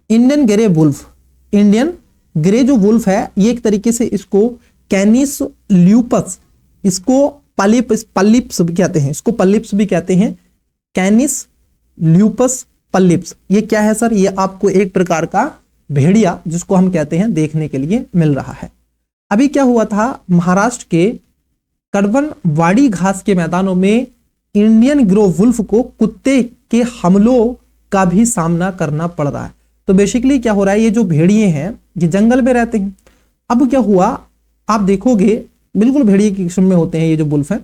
Indian grey wolf, Indian grey जो वुल्फ है, ये एक तरीके से इसको कैनिस ल्यूपस, इसको पल्लिप्स भी कहते हैं, इसको पल्लिप्स भी कहते हैं। कैनिस ल्यूपस पल्लिप्स, ये क्या है सर? ये आपको एक प्रकार का भेड़िया जिसको हम कहते हैं देखने के लिए मिल रहा है। अभी क्या हुआ था, महाराष्ट्र के कड़वन वाड़ी घास के मैदानों में इंडियन ग्रो वुल्फ को कुत्ते के हमलों का भी सामना करना पड़ रहा है। तो बेसिकली क्या हो रहा है, ये जो भेड़िए हैं ये जंगल में रहते हैं। अब क्या हुआ, आप देखोगे बिल्कुल भेड़िए की किस्म में होते हैं ये जो वुल्फ है।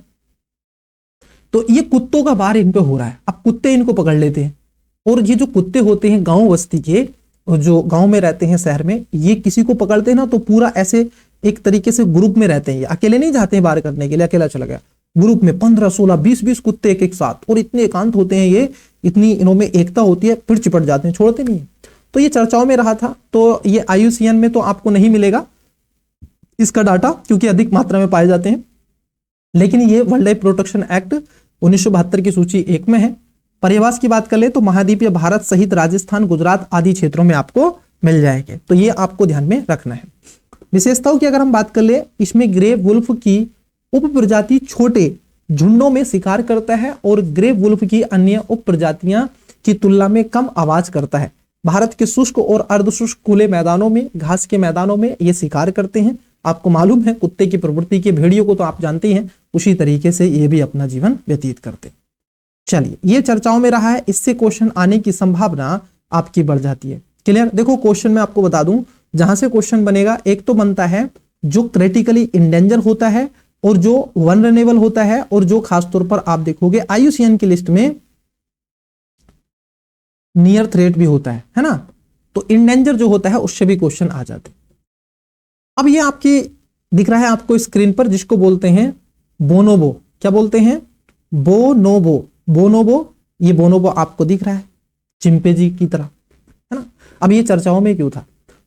तो ये कुत्तों का वार इन पे हो रहा है। अब कुत्ते इनको पकड़ लेते हैं, और ये जो कुत्ते होते हैं गांव बस्ती के, जो गांव में रहते हैं शहर में, ये किसी को पकड़ते हैं ना तो पूरा ऐसे एक तरीके से ग्रुप में रहते हैं। ये अकेले नहीं जाते हैं बाहर करने के लिए, अकेला चला गया, ग्रुप में 15, 16, 20 कुत्ते एक एक साथ, और इतने एकांत होते हैं ये, इतनी इनमें एकता होती है, फिर चिपट जाते हैं, छोड़ते नहीं है। तो ये चर्चाओं में रहा था। तो ये IUCN में तो आपको नहीं मिलेगा इसका डाटा, क्योंकि अधिक मात्रा में पाए जाते हैं। लेकिन ये वर्ल्ड लाइफ प्रोटेक्शन एक्ट 1972 की सूची 1 में है। पर्यावास की बात कर ले तो महाद्वीपीय भारत सहित राजस्थान, गुजरात आदि क्षेत्रों में आपको मिल जाएंगे। तो ये आपको ध्यान में रखना है। विशेषताओं की अगर हम बात कर ले, इसमें ग्रे वुल्फ की उप प्रजाति छोटे झुंडों में शिकार करता है, और ग्रे वुल्फ की अन्य उप प्रजातियां की तुलना में कम आवाज करता है। भारत के शुष्क और अर्धशुष्क खुले मैदानों में, घास के मैदानों में ये शिकार करते हैं। आपको मालूम है कुत्ते की प्रवृत्ति के, भेड़ियों को तो आप जानते ही हैं, उसी तरीके से ये भी अपना जीवन व्यतीत करते हैं। चलिए ये चर्चाओं में रहा है, इससे क्वेश्चन आने की संभावना आपकी बढ़ जाती है। क्लियर? देखो क्वेश्चन में आपको बता दूं, जहां से क्वेश्चन बनेगा, एक तो बनता है जो क्रिटिकली इंडेंजर होता है, और जो वनरेनेबल होता है, और जो खासतौर पर आप देखोगे IUCN की लिस्ट में नियर थ्रेट भी होता है ना। तो इंडेंजर जो होता है उससे भी क्वेश्चन आ जाते हैं। अब ये आपकी दिख रहा है आपको स्क्रीन पर, जिसको बोलते हैं बोनोबो। क्या बोलते हैं? बोनोबो। बोनोबो, ये बोनोबो आपको दिख रहा है चिंपैंजी की तरह, है ना। अब ये चर्चाओं में क्यों था?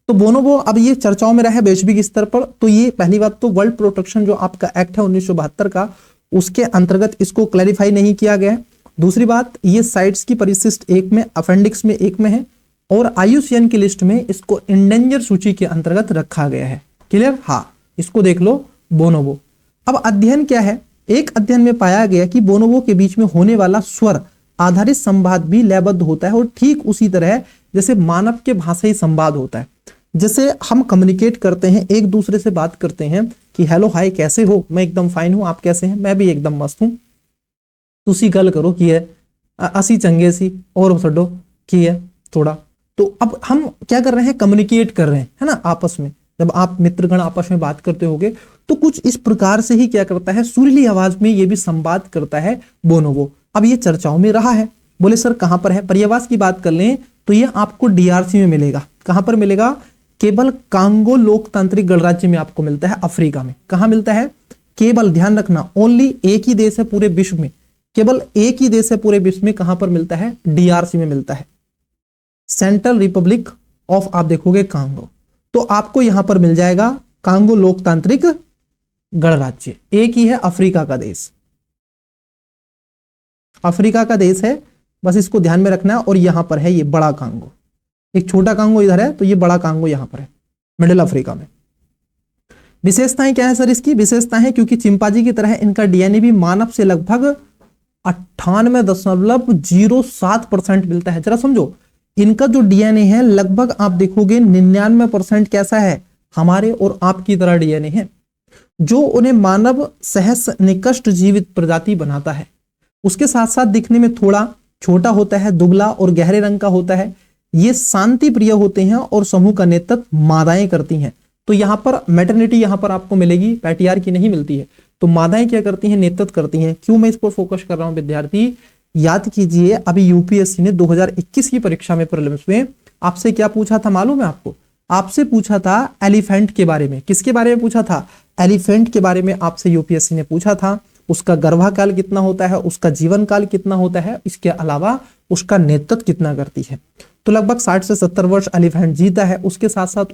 तो बोनोबो अब ये चर्चाओं में रहा है वैश्विक स्तर पर। तो ये पहली बात तो वर्ल्ड प्रोटेक्शन जो आपका एक्ट है 1972 का, उसके अंतर्गत इसको क्लैरिफाई नहीं किया गया है। दूसरी बात, ये साइट्स की परिशिष्ट 1 में, अपेंडिक्स में 1 में है, और IUCN की लिस्ट में इसको इंडेंजर सूची के अंतर्गत रखा गया है। क्लियर? हाँ, इसको देख लो बोनोबो। अब अध्ययन क्या है? एक अध्ययन में पाया गया कि बोनोबो के बीच में होने वाला स्वर आधारित संवाद भी लयबद्ध होता है, और ठीक उसी तरह जैसे मानव के भाषाई संवाद होता है। जैसे हम कम्युनिकेट करते हैं, एक दूसरे से बात करते हैं कि हेलो हाय कैसे हो, मैं एकदम फाइन हूं, आप कैसे हैं, मैं भी एकदम मस्त हूं, तुसी गल करो की है, असी चंगे सी और छो की है थोड़ा। तो अब हम क्या कर रहे हैं? कम्युनिकेट कर रहे हैं, है ना, आपस में। जब आप मित्रगण आपस में बात करते होगे तो कुछ इस प्रकार से ही क्या करता है, सुरीली आवाज में ये भी संवाद करता है बोनोबो। अब ये चर्चाओं में रहा है। बोले सर कहां पर है? पर्यावास की बात कर लें तो ये आपको DRC में मिलेगा। कहां पर मिलेगा? केवल कांगो लोकतांत्रिक गणराज्य में आपको मिलता है, अफ्रीका में। कहां मिलता है? केवल, ध्यान रखना, ओनली एक ही देश है पूरे विश्व में, केवल एक ही देश है पूरे विश्व में। कहां पर मिलता है? DRC में मिलता है, सेंट्रल रिपब्लिक ऑफ, आप देखोगे कांगो। तो आपको यहां पर मिल जाएगा कांगो लोकतांत्रिक गणराज्य। एक ही है, अफ्रीका का देश, अफ्रीका का देश है, बस इसको ध्यान में रखना है। और यहां पर है ये बड़ा कांगो, एक छोटा कांगो इधर है, तो ये बड़ा कांगो यहां पर है, मिडिल अफ्रीका में। विशेषताएं क्या है सर इसकी? विशेषताएं क्योंकि चिंपांजी की तरह इनका डीएनए भी मानव से लगभग 98.07% मिलता है। जरा समझो, इनका जो डीएनए है लगभग आप देखोगे 99% कैसा है, हमारे और आपकी तरह डीएनए है, जो उन्हें मानव सहस निकष्ट जीवित प्रजाति बनाता है। उसके साथ साथ दिखने में थोड़ा छोटा होता है, दुबला और गहरे रंग का होता है। ये शांति प्रिय होते हैं और समूह का नेतृत्व मादाएं करती हैं। तो यहाँ पर मैटरनिटी यहाँ पर आपको मिलेगी, पैटियार की नहीं मिलती है। तो मादाएं क्या करती हैं? नेतृत्व करती हैं। क्यों मैं इस पर फोकस कर रहा हूं विद्यार्थी? याद कीजिए, अभी यूपीएससी ने 2021 की परीक्षा में प्रीलिम्स में आपसे क्या पूछा था मालूम है आपको? आपसे पूछा था एलिफेंट के बारे में। किसके बारे में पूछा था? एलिफेंट के बारे में आपसे यूपीएससी ने पूछा था। उसका गर्भाकाल कितना होता है, उसका जीवन काल कितना होता है, इसके अलावा उसका नेतृत्व कितना करती है। तो लगभग 60 से 70 वर्ष एलिफेंट जीता है। उसके साथ साथ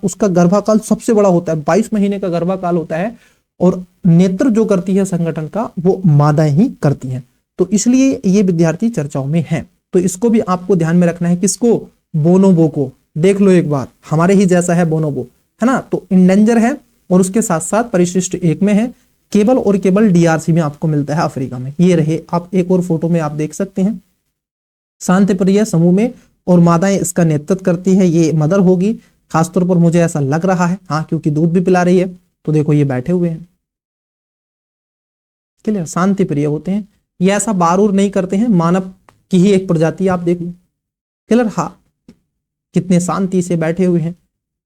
उसका गर्भाकाल सबसे बड़ा होता है, 22 महीने का गर्भाकाल होता है। और नेतृत्व जो करती है संगठन का वो मादाएं ही करती हैं। तो इसलिए ये विद्यार्थी चर्चाओं में है। तो इसको भी आपको ध्यान में रखना है। किसको? बोनोबो को। देख लो एक बार, हमारे ही जैसा है बोनोबो, है ना। तो इंडेंजर है और उसके साथ साथ परिशिष्ट 1 में है। केवल और केवल डीआरसी में आपको मिलता है अफ्रीका में। ये रहे, आप एक और फोटो में आप देख सकते हैं, शांति प्रिय समूह में और मादाएं इसका नेतृत्व करती है। ये मदर होगी, खासतौर पर मुझे ऐसा लग रहा है, हाँ, क्योंकि दूध भी पिला रही है। तो देखो ये बैठे हुए हैं, क्लियर, शांति प्रिय होते हैं। ये ऐसा बारूर नहीं करते हैं, मानव की ही एक प्रजाति आप देख लो, क्लियर। हाँ, कितने शांति से बैठे हुए हैं,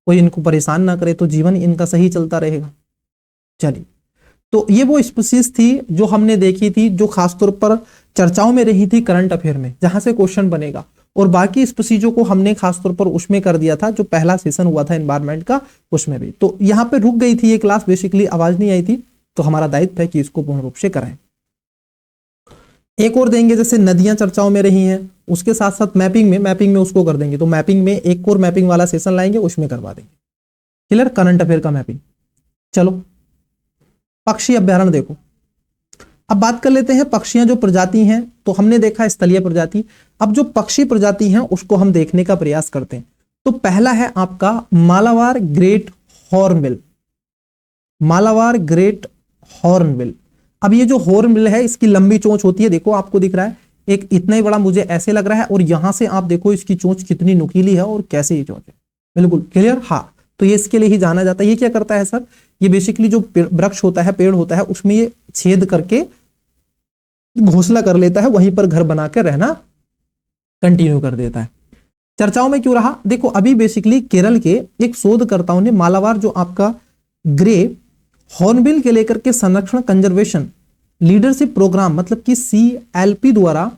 कोई इनको परेशान ना करे तो जीवन इनका सही चलता रहेगा। चलिए, तो ये वो स्पीशीज थी जो हमने देखी थी, जो खासतौर पर चर्चाओं में रही थी करंट अफेयर में, जहां से क्वेश्चन बनेगा। और बाकी स्पीशीजों को हमने खासतौर पर उसमें कर दिया था जो पहला सेशन हुआ था एनवायरमेंट का, उसमें भी। तो यहाँ पे रुक गई थी ये क्लास, बेसिकली आवाज नहीं आई थी, तो हमारा दायित्व है कि इसको पूर्ण रूप से कराएं। एक और देंगे, जैसे नदियां चर्चाओं में रही हैं, उसके साथ साथ मैपिंग में उसको कर देंगे। तो मैपिंग में एक और मैपिंग वाला सेशन लाएंगे, उसमें करवा देंगे, क्लियर, करंट अफेयर का मैपिंग। चलो, पक्षी अभ्यारण्य देखो। अब बात कर लेते हैं पक्षियां जो प्रजाति हैं। तो हमने देखा स्थलीय प्रजाति, अब जो पक्षी प्रजाति हैं उसको हम देखने का प्रयास करते हैं। तो पहला है आपका Malabar great hornbill. Malabar great hornbill. अब ये जो हॉर्नबिल है इसकी लंबी चोंच होती है, देखो आपको दिख रहा है, एक इतना ही बड़ा मुझे ऐसे लग रहा है, और यहां से आप देखो इसकी चोंच कितनी नुकीली है और कैसे ये चोंच है, बिल्कुल क्लियर। हाँ, तो ये इसके लिए ही जाना जाता है। ये क्या करता है सर? ये बेसिकली जो वृक्ष होता है, पेड़ होता है, उसमें ये छेद करके घोंसला कर लेता है, वहीं पर घर बनाकर रहना कंटिन्यू कर देता है। चर्चाओं में क्यों रहा? देखो, अभी बेसिकली केरल के एक शोधकर्ताओं ने मालाबार जो आपका ग्रे हॉर्नबिल के लेकर के संरक्षण कंजर्वेशन लीडरशिप प्रोग्राम, मतलब कि CLP द्वारा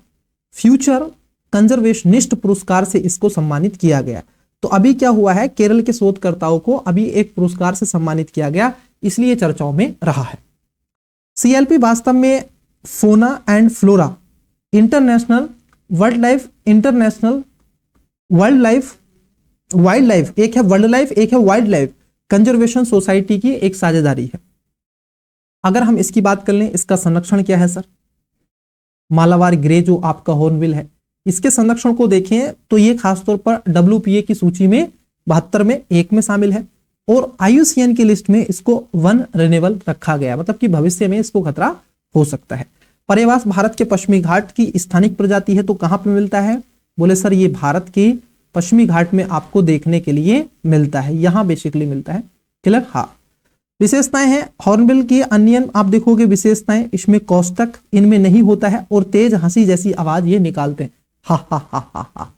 फ्यूचर कंजर्वेशनिस्ट पुरस्कार से इसको सम्मानित किया गया। तो अभी क्या हुआ है, केरल के शोधकर्ताओं को अभी एक पुरस्कार से सम्मानित किया गया, इसलिए चर्चाओं में रहा है। CLP वास्तव में फोना and flora international wild life, international wild life, एक है वर्ल्ड लाइफ, एक है वाइल्ड लाइफ कंजर्वेशन सोसाइटी की एक साझेदारी है। अगर हम इसकी बात कर लें, इसका संरक्षण क्या है सर? मालाबार ग्रे जो आपका हॉर्नबिल है, इसके संरक्षण को देखें तो ये खासतौर पर WPA की सूची में 72 में 1 में शामिल है, और IUCN की लिस्ट में इसको वन रेनेबल रखा गया, मतलब कि भविष्य में इसको खतरा हो सकता है। पर्यावास भारत के पश्चिमी घाट की स्थानिक प्रजाति है। तो कहां पे मिलता है? बोले सर ये भारत के पश्चिमी घाट में आपको देखने के लिए मिलता है, यहां बेसिकली मिलता है, क्लियर। हाँ, विशेषताएं हैं हॉर्नबिल की, अन्य आप देखोगे विशेषताएं, इसमें कौस्तक इनमें नहीं होता है, और तेज हंसी जैसी आवाज ये निकालते हैं, हा हा हा हा हा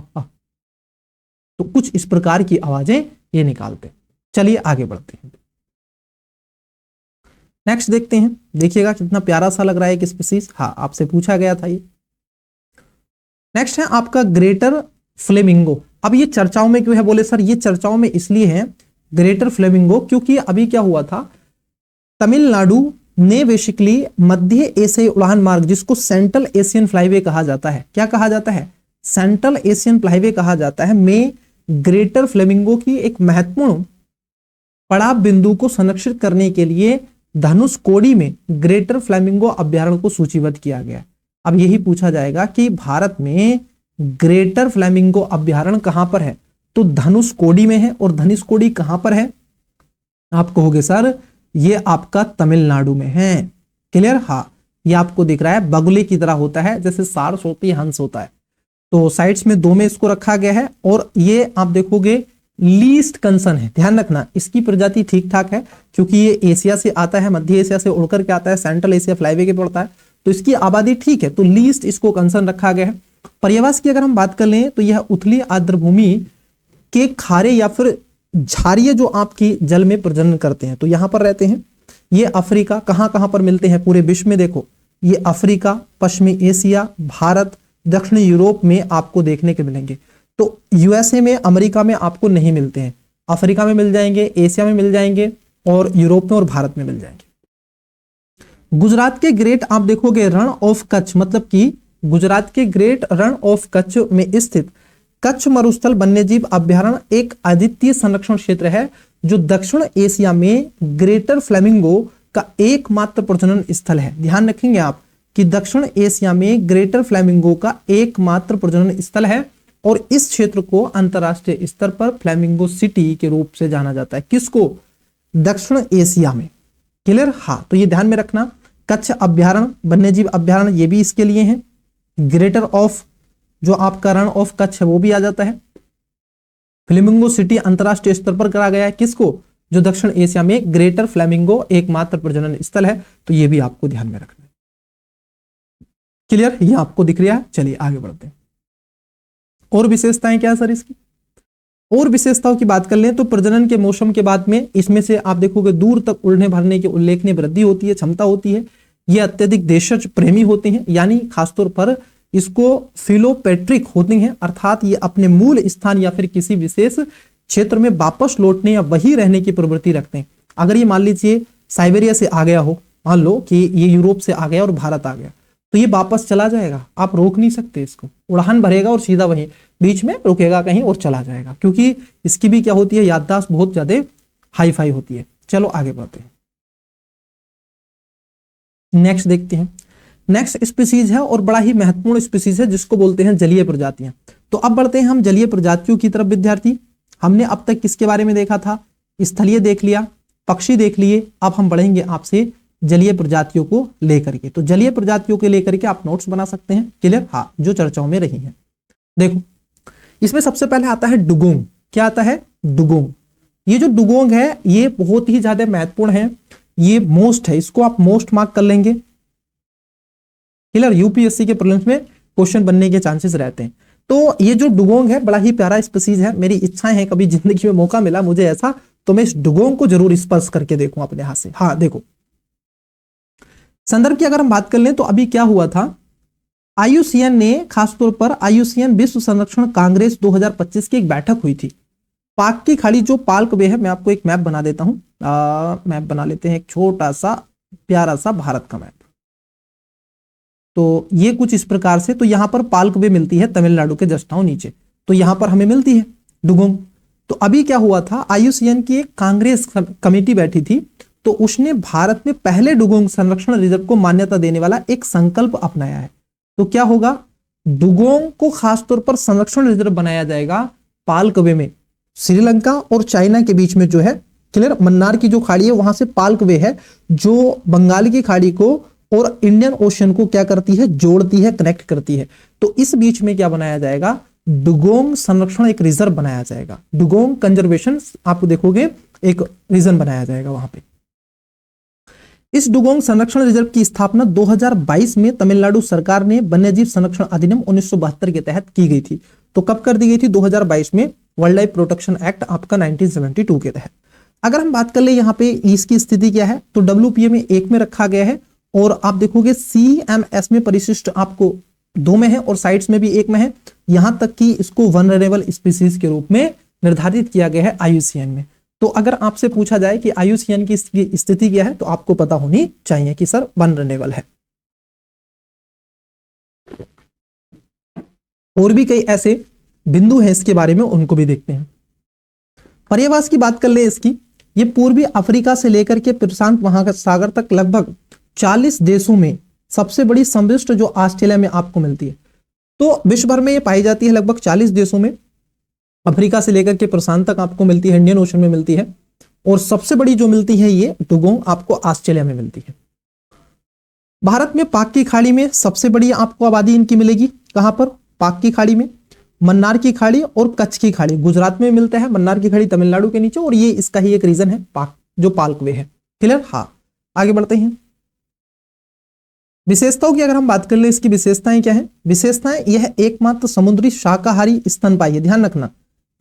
हा। तो कुछ इस प्रकार की आवाजें ये निकालते हैं। चलिए आगे बढ़ते हैं, नेक्स्ट देखते हैं। देखिएगा कितना प्यारा सा लग रहा है एक स्पीशीज। हाँ, आपसे पूछा गया था ये। नेक्स्ट है आपका ग्रेटर फ्लेमिंगो। अब ये चर्चाओं में क्यों है? बोले सर ये चर्चाओं में इसलिए है ग्रेटर फ्लेमिंगो, क्योंकि अभी क्या हुआ था, तमिलनाडु ने बेसिकली मध्य एशियाई उड़ान मार्ग, जिसको सेंट्रल एशियन फ्लाईवे कहा जाता है, क्या कहा जाता है? सेंट्रल एशियन फ्लाईवे कहा जाता है, में ग्रेटर फ्लेमिंगो की एक महत्वपूर्ण पड़ाव बिंदु को संरक्षित करने के लिए धनुषकोडी में ग्रेटर फ्लेमिंगो अभ्यारण्य को सूचीबद्ध किया गया। अब यही पूछा जाएगा कि भारत में ग्रेटर फ्लेमिंगो अभ्यारण्य कहां पर है? तो धनुषकोडी में है। और धनुषकोडी कहां पर है? आप कहोगे सर ये आपका तमिलनाडु में है। क्लियर? हाँ, ये आपको दिख रहा है बगुले की तरह होता है, जैसे सारस होती है, हंस होता है। तो साइड्स में 2 में इसको रखा गया है। और ये आप देखोगे लीस्ट कंसर्न है, ध्यान रखना इसकी प्रजाति ठीक ठाक है, क्योंकि ये एशिया से आता है, मध्य एशिया से उड़ करके आता है, सेंट्रल एशिया फ्लाईवे के पड़ता है, तो इसकी आबादी ठीक है, तो लीस्ट इसको कंसर्न रखा गया है। पर्यावास की अगर हम बात कर लें तो यह उथली आर्द्रभूमि के खारे या फिर झाड़िये जो आपकी जल में प्रजनन करते हैं, तो यहां पर रहते हैं। ये अफ्रीका, कहां कहां पर मिलते हैं पूरे विश्व में? देखो ये अफ्रीका, पश्चिमी एशिया, भारत, दक्षिणी यूरोप में आपको देखने के मिलेंगे। तो यूएसए में, अमेरिका में आपको नहीं मिलते हैं, अफ्रीका में मिल जाएंगे, एशिया में मिल जाएंगे, और यूरोप में और भारत में मिल जाएंगे। गुजरात के ग्रेट आप देखोगे रण ऑफ कच्छ, मतलब कि गुजरात के ग्रेट रण ऑफ कच्छ में स्थित कच्छ मरुस्थल वन्यजीव अभ्यारण्य एक अद्वितीय संरक्षण क्षेत्र है, जो दक्षिण एशिया में ग्रेटर फ्लेमिंगो का एकमात्र प्रजनन स्थल है। ध्यान रखेंगे आप कि दक्षिण एशिया में ग्रेटर फ्लेमिंगो का एकमात्र प्रजनन स्थल है, और इस क्षेत्र को अंतरराष्ट्रीय स्तर पर फ्लेमिंगो सिटी के रूप से जाना जाता है। किसको? दक्षिण एशिया में। क्लियर? हाँ, तो ये ध्यान में रखना, कच्छ अभ्यारण्य, वन्यजीव अभ्यारण्य, ये भी इसके लिए है। ग्रेटर ऑफ जो आपका रण ऑफ कच्छ है वो भी आ जाता है। फ्लेमिंगो सिटी अंतरराष्ट्रीय स्तर पर करा गया है, किसको? जो दक्षिण एशिया में ग्रेटर फ्लेमिंगो एकमात्र प्रजनन स्थल है, तो ये भी आपको ध्यान में रखना है। क्लियर? ये आपको दिख रहा है। चलिए आगे बढ़ते हैं। और विशेषताएं क्या है सर इसकी? और विशेषताओं की बात कर लें तो प्रजनन के मौसम के बाद में इसमें से आप देखोगे दूर तक उड़ने भरने की उल्लेखनीय वृद्धि होती है, क्षमता होती है। ये अत्यधिक देशज प्रेमी होते हैं, यानी खासतौर पर इसको फिलोपेट्रिक होते हैं, अर्थात ये अपने मूल स्थान या फिर किसी विशेष क्षेत्र में वापस लौटने या वही रहने की प्रवृत्ति रखते हैं। अगर ये मान लीजिए साइबेरिया से आ गया हो, मान लो कि ये यूरोप से आ गया और भारत आ गया, तो ये वापस चला जाएगा, आप रोक नहीं सकते इसको, उड़ान भरेगा और सीधा वहीं बीच में रुकेगा कहीं और चला जाएगा, क्योंकि इसकी भी क्या होती है, याददाश्त बहुत ज्यादा हाई फाई होती है। चलो आगे बढ़ते हैं, नेक्स्ट देखते हैं। नेक्स्ट स्पीसीज है और बड़ा ही महत्वपूर्ण स्पीसीज है जिसको बोलते हैं जलीय प्रजातियां। तो अब बढ़ते हैं हम जलीय प्रजातियों की तरफ विद्यार्थी। हमने अब तक किसके बारे में देखा था? स्थलीय देख लिया, पक्षी देख लिए, अब हम बढ़ेंगे आपसे जलीय प्रजातियों को लेकर के। तो जलीय प्रजातियों को लेकर के आप नोट्स बना सकते हैं। क्लियर? हाँ, जो चर्चाओं में रही हैं। देखो इसमें सबसे पहले आता है डुगोंग। क्या आता है? डुगोंग। ये जो डुगोंग है ये बहुत ही ज्यादा महत्वपूर्ण है, ये मोस्ट है, इसको आप मोस्ट मार्क कर लेंगे। क्लियर? यूपीएससी के प्रीलिम्स में क्वेश्चन बनने के चांसेस रहते हैं। तो ये जो डुगोंग है बड़ा ही प्यारा स्पीसीज है। मेरी इच्छाएं हैं कभी जिंदगी में मौका मिला मुझे ऐसा, तो मैं इस डुगोंग को जरूर स्पर्श करके देखूं अपने हाथ से। हाँ देखो, संदर्भ की अगर हम बात कर लें तो अभी क्या हुआ था, आईयूसीएन ने खासतौर पर आईयूसीएन विश्व संरक्षण कांग्रेस 2025 की एक बैठक हुई थी। पाक की खाड़ी जो पाल्क वे है, मैं आपको एक मैप बना देता हूं, मैप बना लेते हैं, एक छोटा सा प्यारा सा भारत का मैप। तो ये कुछ इस प्रकार से, तो यहां पर पाल्क वे मिलती है तमिलनाडु के जस्ट नाउ नीचे, तो यहां पर हमें मिलती है डुगोंग। तो अभी क्या हुआ था, आईयूसीएन की एक कांग्रेस कमेटी बैठी थी, तो उसने भारत में पहले डुगोंग संरक्षण रिजर्व को मान्यता देने वाला एक संकल्प अपनाया है। तो क्या होगा, डुगोंग को खासतौर पर संरक्षण रिजर्व बनाया जाएगा पाल्क वे में, श्रीलंका और चाइना के बीच में जो है। क्लियर? मन्नार की जो खाड़ी है वहां से पाल्क वे है जो बंगाल की खाड़ी को और इंडियन ओशन को क्या करती है, जोड़ती है, कनेक्ट करती है। तो इस बीच में क्या बनाया जाएगा, डुगोंग संरक्षण एक रिजर्व बनाया जाएगा। डुगोंग कंजर्वेशन आप देखोगे एक रीजन बनाया जाएगा वहां पे। इस डुगोंग संरक्षण रिजर्व की स्थापना 2022 में तमिलनाडु सरकार ने वन्यजीव संरक्षण अधिनियम 1972 के तहत की गई थी। तो कब कर दी गई थी? 2022 में, वाइल्ड लाइफ प्रोटेक्शन एक्ट आपका 1972 के तहत। अगर हम बात कर ले यहाँ पे इसकी स्थिति क्या है, तो WPA में 1 में रखा गया है, और आप देखोगे CMS में परिशिष्ट आपको 2 में है और साइट्स में भी 1 में है। यहां तक कि इसको वनरेबल स्पीसीज के रूप में निर्धारित किया गया है आईयूसीएन में। तो अगर आपसे पूछा जाए कि आईयूसीएन की स्थिति क्या है, तो आपको पता होनी चाहिए कि सर वनरेबल है। और भी कई ऐसे बिंदु हैं इसके बारे में, उनको भी देखते हैं। पर्यावास की बात कर ले इसकी, ये पूर्वी अफ्रीका से लेकर के प्रशांत महासागर तक लगभग 40 देशों में सबसे बड़ी समृष्ट जो ऑस्ट्रेलिया में आपको मिलती है। तो विश्व भर में ये पाई जाती है लगभग 40 देशों में। अफ्रीका से लेकर के प्रशांत तक आपको मिलती है, इंडियन ओशन में मिलती है। और सबसे बड़ी जो मिलती है ये डुगोंग आपको ऑस्ट्रेलिया में मिलती है। भारत में पाक की खाड़ी में सबसे बड़ी आपको आबादी इनकी मिलेगी, कहां पर? पाक की खाड़ी में, मन्नार की खाड़ी और कच्छ की खाड़ी गुजरात में मिलता है, मन्नार की खाड़ी तमिलनाडु के नीचे, और ये इसका ही एक रीजन है पाक, जो पाल्कवे है। क्लियर? हाँ, आगे बढ़ते हैं। विशेषताओं की अगर हम बात कर ले, इसकी विशेषताएं क्या है? विशेषताएं, यह एकमात्र समुद्री शाकाहारी स्तनपायी है। ध्यान रखना,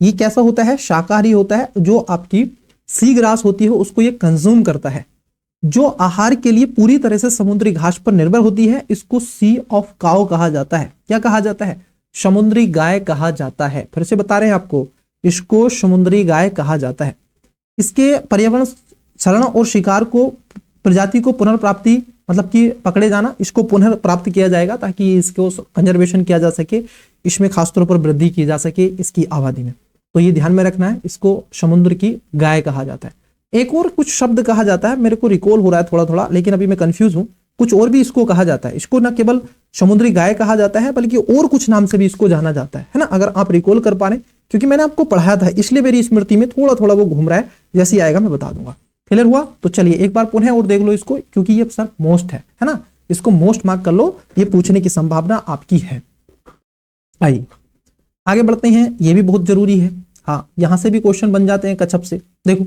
ये कैसा होता है? शाकाहारी होता है। जो आपकी सी ग्रास होती है उसको ये कंज्यूम करता है। जो आहार के लिए पूरी तरह से समुद्री घास पर निर्भर होती है, इसको सी ऑफ काउ कहा जाता है। क्या कहा जाता है? समुद्री गाय कहा जाता है। फिर से बता रहे हैं आपको, इसको समुद्री गाय कहा जाता है। इसके पर्यावरण क्षरण और शिकार को, प्रजाति को पुनर्प्राप्ति, मतलब कि पकड़े जाना, इसको पुनः प्राप्त किया जाएगा ताकि इसको कंजर्वेशन किया जा सके, इसमें खासतौर पर वृद्धि की जा सके इसकी आबादी में। तो ये ध्यान में रखना है, इसको समुद्र की गाय कहा जाता है। एक और कुछ शब्द कहा जाता है, मेरे को रिकॉल हो रहा है थोड़ा थोड़ा, लेकिन अभी मैं कंफ्यूज हूं। कुछ और भी इसको कहा जाता है। इसको न केवल समुद्री गाय कहा जाता है बल्कि और कुछ नाम से भी इसको जाना जाता है ना? अगर आप रिकॉल कर पा रहे, क्योंकि मैंने आपको पढ़ाया था इसलिए मेरी स्मृति में थोड़ा थोड़ा वो घूम रहा है, जैसे आएगा मैं बता दूंगा। क्लियर हुआ? तो चलिए एक बार पुनः और देख लो इसको, क्योंकि ये सर मोस्ट है ना? इसको मोस्ट मार्क कर लो, ये पूछने की संभावना आपकी है। आइए आगे बढ़ते हैं, ये भी बहुत जरूरी है। हाँ, यहां से भी क्वेश्चन बन जाते हैं कच्छप से। देखो,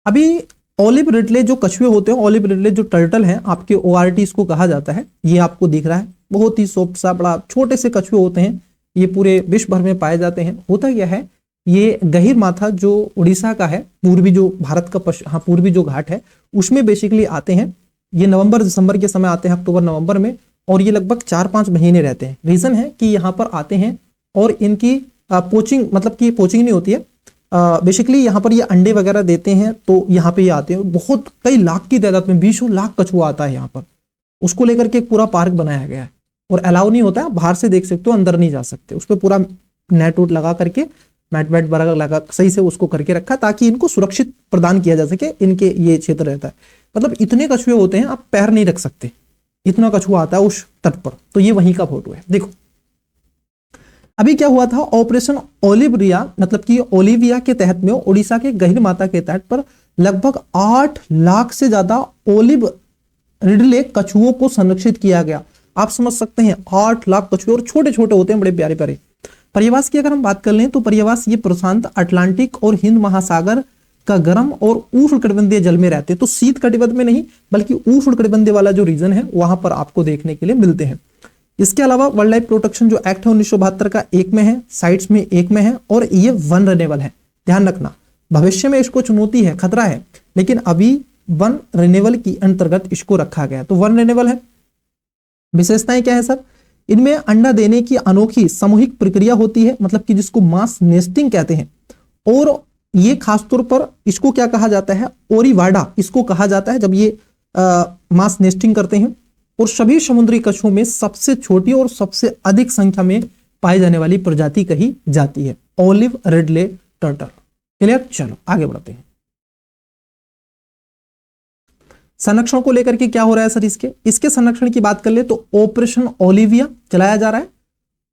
अभी ओलिव रिडले जो कछुए होते हैं, ओलिव रिडले जो टर्टल हैं आपके, ORT इसको कहा जाता है। ये आपको दिख रहा है, बहुत ही सॉफ्ट सा बड़ा छोटे से कछुए होते हैं। ये पूरे विश्व भर में पाए जाते हैं। होता क्या है, ये गहीर माथा जो उड़ीसा का है, पूर्वी जो भारत का पूर्वी जो घाट है उसमें बेसिकली आते हैं। ये नवंबर दिसंबर के समय आते हैं, अक्टूबर नवंबर में, और ये लगभग 4-5 महीने रहते हैं। रीजन है कि यहाँ पर आते हैं और इनकी पोचिंग, मतलब कि पोचिंग नहीं होती है, बेसिकली यहाँ पर ये अंडे वगैरह देते हैं, तो यहाँ पे ये आते हैं। बहुत कई लाख की तादाद में, 20 लाख कछुआ आता है यहाँ पर। उसको लेकर के एक पूरा पार्क बनाया गया है और अलाउ नहीं होता है, बाहर से देख सकते हो, अंदर नहीं जा सकते। उस पर पूरा नेट वोट लगा करके, मैट वैट वगैरह लगा सही से उसको करके रखा, ताकि इनको सुरक्षित प्रदान किया जा सके। इनके ये क्षेत्र रहता है, मतलब इतने कछुए होते हैं आप पैर नहीं रख सकते, इतना कछुआ आता है उस तट पर। तो ये वहीं का फोटो है। देखो अभी क्या हुआ था, ऑपरेशन ओलिविया, मतलब कि ओलिविया के तहत में उड़ीसा के गहीर माथा के तट पर लगभग 8 लाख से ज्यादा ओलिव रिडले कछुओं को संरक्षित किया गया। आप समझ सकते हैं, 8 लाख कछुए, और छोटे छोटे होते हैं, बड़े प्यारे प्यारे। पर्यावास की अगर हम बात कर लें तो पर्यावास ये प्रशांत, अटलांटिक और हिंद महासागर का गर्म और उष्णकटिबंधीय जल में रहते हैं। तो शीत कटिबंध में नहीं, बल्कि उष्णकटिबंधीय वाला जो रीजन है वहां पर आपको देखने के लिए मिलते हैं। इसके अलावा वाइल्ड लाइफ प्रोटेक्शन जो एक्ट है 1972 का, एक में है, साइट्स में एक में है, और ये वन रिन्यूएबल है। ध्यान रखना, भविष्य में इसको चुनौती है, खतरा है, लेकिन अभी वन रिन्यूएबल की अंतर्गत इसको रखा गया। तो वन रिन्यूएबल है। विशेषताएं क्या है सर? इनमें अंडा देने की अनोखी सामूहिक प्रक्रिया होती है, मतलब कि जिसको मास नेस्टिंग कहते हैं। और ये खासतौर पर इसको क्या कहा जाता है, ओरिवाडा इसको कहा जाता है, जब ये मास नेस्टिंग करते हैं। और सभी समुद्री कछुओं में सबसे छोटी और सबसे अधिक संख्या में पाई जाने वाली प्रजाति कही जाती है ओलिव रिडले टर्टल। क्लियर? चलो आगे बढ़ते हैं। संरक्षण को लेकर के क्या हो रहा है सर? इसके संरक्षण की बात कर ले तो ऑपरेशन ओलिविया चलाया जा रहा है।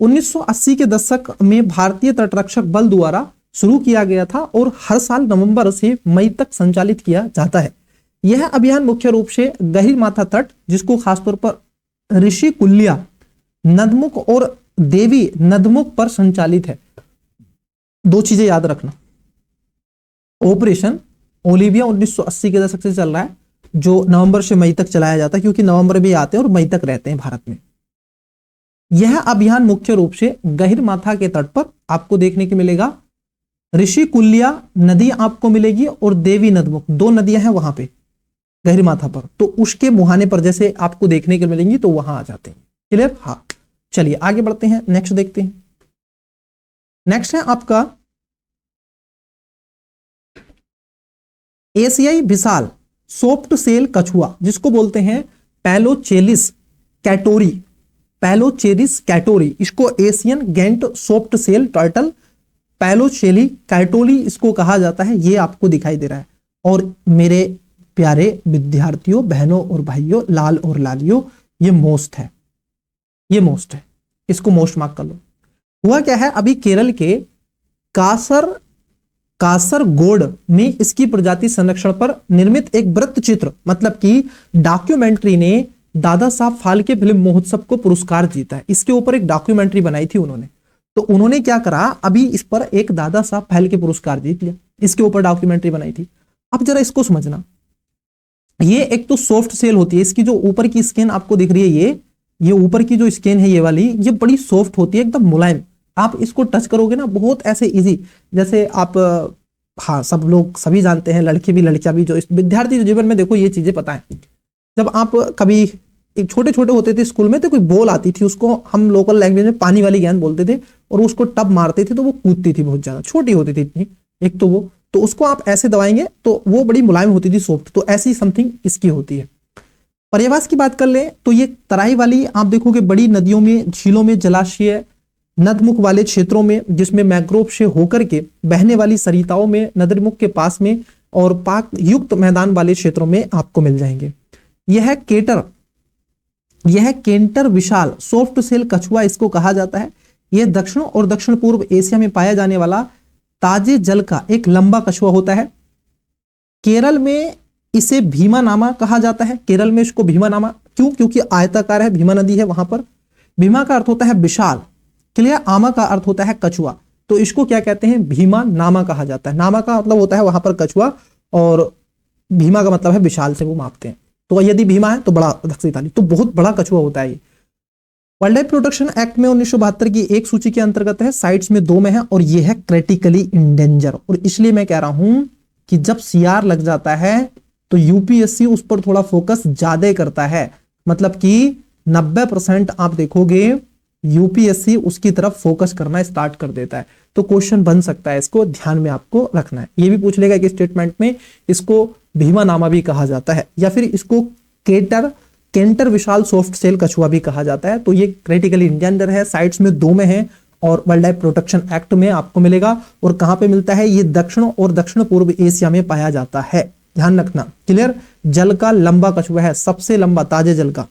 1980 के दशक में भारतीय तटरक्षक बल द्वारा शुरू किया गया था और हर साल नवंबर से मई तक संचालित किया जाता है। यह अभियान मुख्य रूप से गहीर माथा तट, जिसको खासतौर पर ऋषि कुल्या, नदमुख और देवी नदमुख पर संचालित है। दो चीजें याद रखना, ऑपरेशन ओलिविया 1980 के दशक से चल रहा है, जो नवंबर से मई तक चलाया जाता है, क्योंकि नवंबर भी आते हैं और मई तक रहते हैं भारत में। यह अभियान मुख्य रूप से गहीर माथा के तट पर आपको देखने को मिलेगा। ऋषि कुल्या नदी आपको मिलेगी और देवी नदमुख, 2 नदियां हैं वहां पे गहीर माथा पर, तो उसके मुहाने पर जैसे आपको देखने को मिलेंगी तो वहां आ जाते हैं। क्लियर? हाँ, चलिए आगे बढ़ते हैं, नेक्स्ट देखते हैं। नेक्स्ट है आपका एशियाई विशाल सॉफ्ट सेल कछुआ, जिसको बोलते हैं पैलोचेलिस कैटोरी। पैलोचेलिस कैटोरी, इसको Asian giant soft shell turtle, Pelochelys cantorii इसको कहा जाता है। ये आपको दिखाई दे रहा है। और मेरे प्यारे विद्यार्थियों, बहनों और भाइयों, लाल और लालियों, ये मोस्ट है, ये मोस्ट है, इसको मोस्ट मार्क कर लो। हुआ क्या है, अभी केरल के कासरगोड में इसकी प्रजाति संरक्षण पर निर्मित एक वृत्त चित्र, मतलब कि डॉक्यूमेंट्री ने दादा साहब फाल्के फिल्म महोत्सव को पुरस्कार जीता है। इसके ऊपर एक डॉक्यूमेंट्री बनाई थी उन्होंने, तो उन्होंने क्या करा, अभी इस पर एक दादा साहब फाल्के पुरस्कार जीत लिया, इसके ऊपर डॉक्यूमेंट्री बनाई थी। अब जरा इसको समझना, ये एक तो सॉफ्ट सेल होती है, इसकी जो ऊपर की स्किन आपको दिख रही है, ये ऊपर की जो स्किन है ये वाली, ये बड़ी सॉफ्ट होती है, एकदम मुलायम। आप इसको टच करोगे ना बहुत ऐसे इजी, जैसे आप, हाँ सब लोग सभी जानते हैं, लड़के भी लड़कियां भी, जो इस विद्यार्थी जीवन में देखो ये चीजें पता है। जब आप कभी एक छोटे छोटे होते थे स्कूल में, तो कोई बॉल आती थी, उसको हम लोकल लैंग्वेज में पानी वाली गेंद बोलते थे, और उसको टब मारते थे तो वो कूदती थी बहुत ज्यादा, छोटी होती थी इतनी, एक तो वो, तो उसको आप ऐसे दबाएंगे तो वो बड़ी मुलायम होती थी, सॉफ्ट। तो ऐसी समथिंग इसकी होती है। पर्यावास की बात कर ले तो ये तराई वाली आप देखोगे, बड़ी नदियों में, झीलों में, जलाशय, नदमुख वाले क्षेत्रों में, जिसमें मैंग्रोव से होकर के बहने वाली सरिताओं में, नदीमुख के पास में, और पाक युक्त मैदान वाले क्षेत्रों में आपको मिल जाएंगे। यह केंटर विशाल सॉफ्ट सेल कछुआ इसको कहा जाता है। यह दक्षिण और दक्षिण पूर्व एशिया में पाया जाने वाला ताजे जल का एक लंबा कछुआ होता है। केरल में इसे भीमानामा कहा जाता है। केरल में इसको भीमानामा क्यों? क्योंकि आयताकार है, भीमा नदी है वहां पर। भीमा का अर्थ होता है विशाल, क्लियर। आमा का अर्थ होता है कछुआ, तो इसको क्या कहते हैं? भीमा नामा कहा जाता है। नामा का मतलब होता है वहां पर कछुआ, और भीमा का मतलब है विशाल, से वो मापते हैं। तो यदि भीमा है तो बड़ा, दक्षिणी, तो बहुत बड़ा कछुआ होता है ये। वाइल्ड लाइफ प्रोटेक्शन एक्ट में 1972 की एक सूची के अंतर्गत है, साइट्स में 2 में है, और ये है क्रिटिकली इंडेंजर। और इसलिए मैं कह रहा हूं कि जब सीआर लग जाता है तो यूपीएससी उस पर थोड़ा फोकस ज्यादा करता है, मतलब कि 90% आप देखोगे यूपीएससी उसकी तरफ फोकस करना स्टार्ट कर देता है। तो क्वेश्चन बन सकता है, इसको ध्यान में आपको रखना है। ये भी पूछ लेगा कि स्टेटमेंट में इसको भीमा नामा भी कहा जाता है, या फिर इसको केंटर विशाल सॉफ्ट सेल कछुआ भी कहा जाता है। तो ये क्रिटिकली इंडेंजर है, साइट्स में 2 में है, और वाइल्ड लाइफ प्रोटेक्शन एक्ट में आपको मिलेगा। और कहां पे मिलता है? ये दक्षिण और दक्षिण पूर्व एशिया में पाया जाता है, ध्यान रखना, क्लियर। जल का लंबा कछुआ है, सबसे लंबा, ताजे जल का,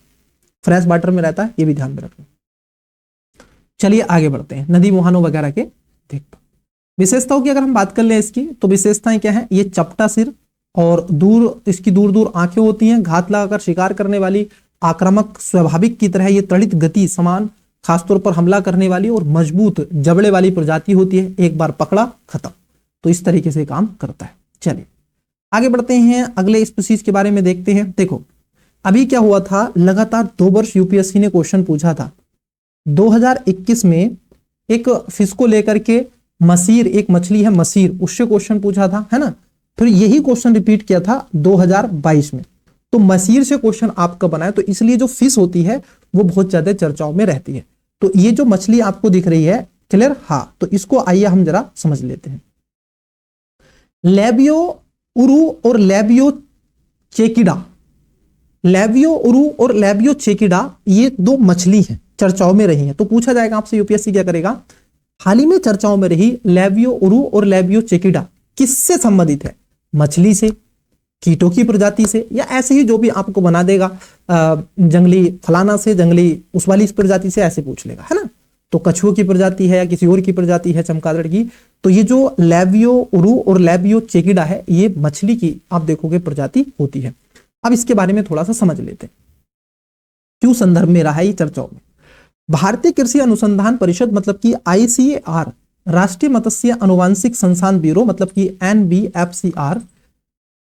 फ्रेश वाटर में रहता है, ये भी ध्यान में रखना। चलिए आगे बढ़ते हैं, नदी मुहानों वगैरह के देखते। विशेषताओं की अगर हम बात कर लें इसकी, तो विशेषताएं क्या है? ये चपटा सिर, और इसकी दूर दूर आंखें होती हैं, घात लगाकर शिकार करने वाली, आक्रामक स्वाभाविक की तरह ये तड़ित गति समान, खासतौर पर हमला करने वाली, और मजबूत जबड़े वाली प्रजाति होती है, एक बार पकड़ा खत्म। तो इस तरीके से काम करता है। चलिए आगे बढ़ते हैं, अगले स्पीशीज के बारे में देखते हैं। देखो अभी क्या हुआ था, लगातार 2 वर्ष यूपीएससी ने क्वेश्चन पूछा था। 2021 में एक फिश को लेकर के, मसीर, एक मछली है मसीर, उससे क्वेश्चन पूछा था, है ना। फिर यही क्वेश्चन रिपीट किया था 2022 में। तो मसीर से क्वेश्चन आपका बना है, तो इसलिए जो फिश होती है वो बहुत ज्यादा चर्चाओं में रहती है। तो ये जो मछली आपको दिख रही है, क्लियर, हाँ, तो इसको आइए हम जरा समझ लेते हैं। लेबियो उरू और लेबियो चेकिडा, लेबियो उरू और लेबियो चेकिडा, ये 2 मछली हैं, चर्चाओं में रही हैं। तो पूछा जाएगा आपसे, यूपीएससी क्या करेगा, हाल ही में चर्चाओं में रही लेबियो उरू और लेबियो चेकिडा किससे संबंधित है? मछली से, कीटों की प्रजाति से, या ऐसे ही जो भी आपको बना देगा, जंगली फलाना से, जंगली उस वाली इस प्रजाति से, ऐसे पूछ लेगा, है ना। तो कछुओं की प्रजाति है या किसी और की प्रजाति है, चमगादड़ की। तो ये जो लेबियो उरू और लेबियो चेकिडा है, ये मछली की आप देखोगे प्रजाति होती है। अब इसके बारे में थोड़ा सा समझ लेते हैं, क्यों संदर्भ में रहा है ये चर्चाओं में। भारतीय कृषि अनुसंधान परिषद, मतलब कि आईसीएआर, राष्ट्रीय मत्स्य अनुवांशिक संस्थान ब्यूरो, मतलब कि NBFCR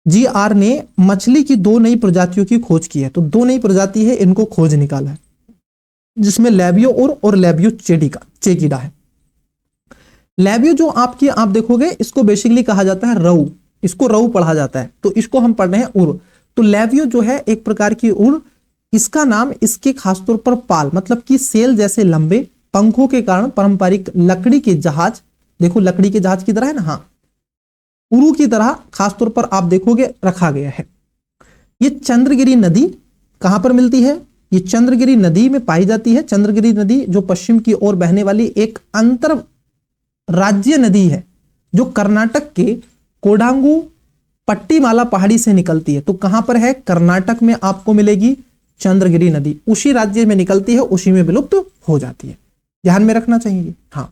GR ने मछली की 2 नई प्रजातियों की खोज की है। तो 2 नई प्रजाति है, इनको खोज निकाला है, जिसमें लेबियो और लेबियो चेकिडा है। लेबियो जो आप देखोगे, इसको बेसिकली कहा जाता है रऊ, इसको रऊ पढ़ा जाता है, तो इसको हम पढ़ रहे हैं उर। तो लेबियो जो है एक प्रकार की उर, इसका नाम इसके खासतौर पर पाल, मतलब कि सेल जैसे लंबे पंखों के कारण पारंपरिक लकड़ी के जहाज, देखो लकड़ी के जहाज की तरह है ना, हाँ, उरू की तरह खासतौर पर आप देखोगे रखा गया है। ये चंद्रगिरी नदी कहां पर मिलती है? ये चंद्रगिरी नदी में पाई जाती है। चंद्रगिरी नदी जो पश्चिम की ओर बहने वाली एक अंतर राज्य नदी है, जो कर्नाटक के कोडांगू पट्टीमाला पहाड़ी से निकलती है। तो कहां पर है? कर्नाटक में आपको मिलेगी चंद्रगिरी नदी, उसी राज्य में निकलती है, उसी में विलुप्त हो जाती है, ध्यान में रखना चाहिए। हाँ,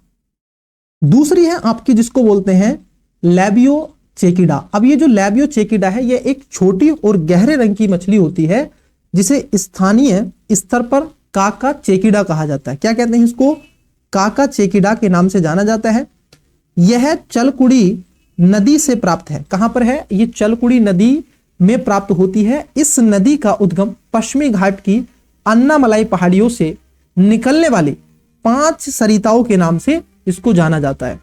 दूसरी है आपकी जिसको बोलते हैं लैबियो चेकिडा। अब ये जो लैबियो चेकिडा है ये एक छोटी और गहरे रंग की मछली होती है जिसे स्थानीय स्तर पर काका चेकिडा कहा जाता है। क्या कहते हैं इसको? काका चेकिडा के नाम से जाना जाता है। यह चलकुड़ी नदी से प्राप्त है। कहां पर है? ये चलकुड़ी नदी में प्राप्त होती है। इस नदी का उद्गम पश्चिमी घाट की अन्नामलाई पहाड़ियों से निकलने वाली 5 सरिताओं के नाम से इसको जाना जाता है।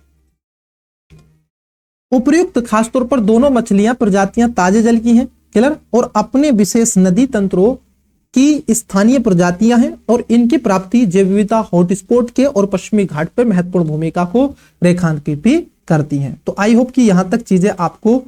उपर्युक्त खासतौर पर दोनों मछलियां प्रजातियां ताजे जल की हैं, क्लियर, और अपने विशेष नदी तंत्रों की स्थानीय प्रजातियां हैं और इनकी प्राप्ति जैव विविधता हॉटस्पॉट के और पश्चिमी घाट पर महत्वपूर्ण भूमिका को रेखांकित भी करती हैं। तो आई होप कि यहां तक चीजें आपको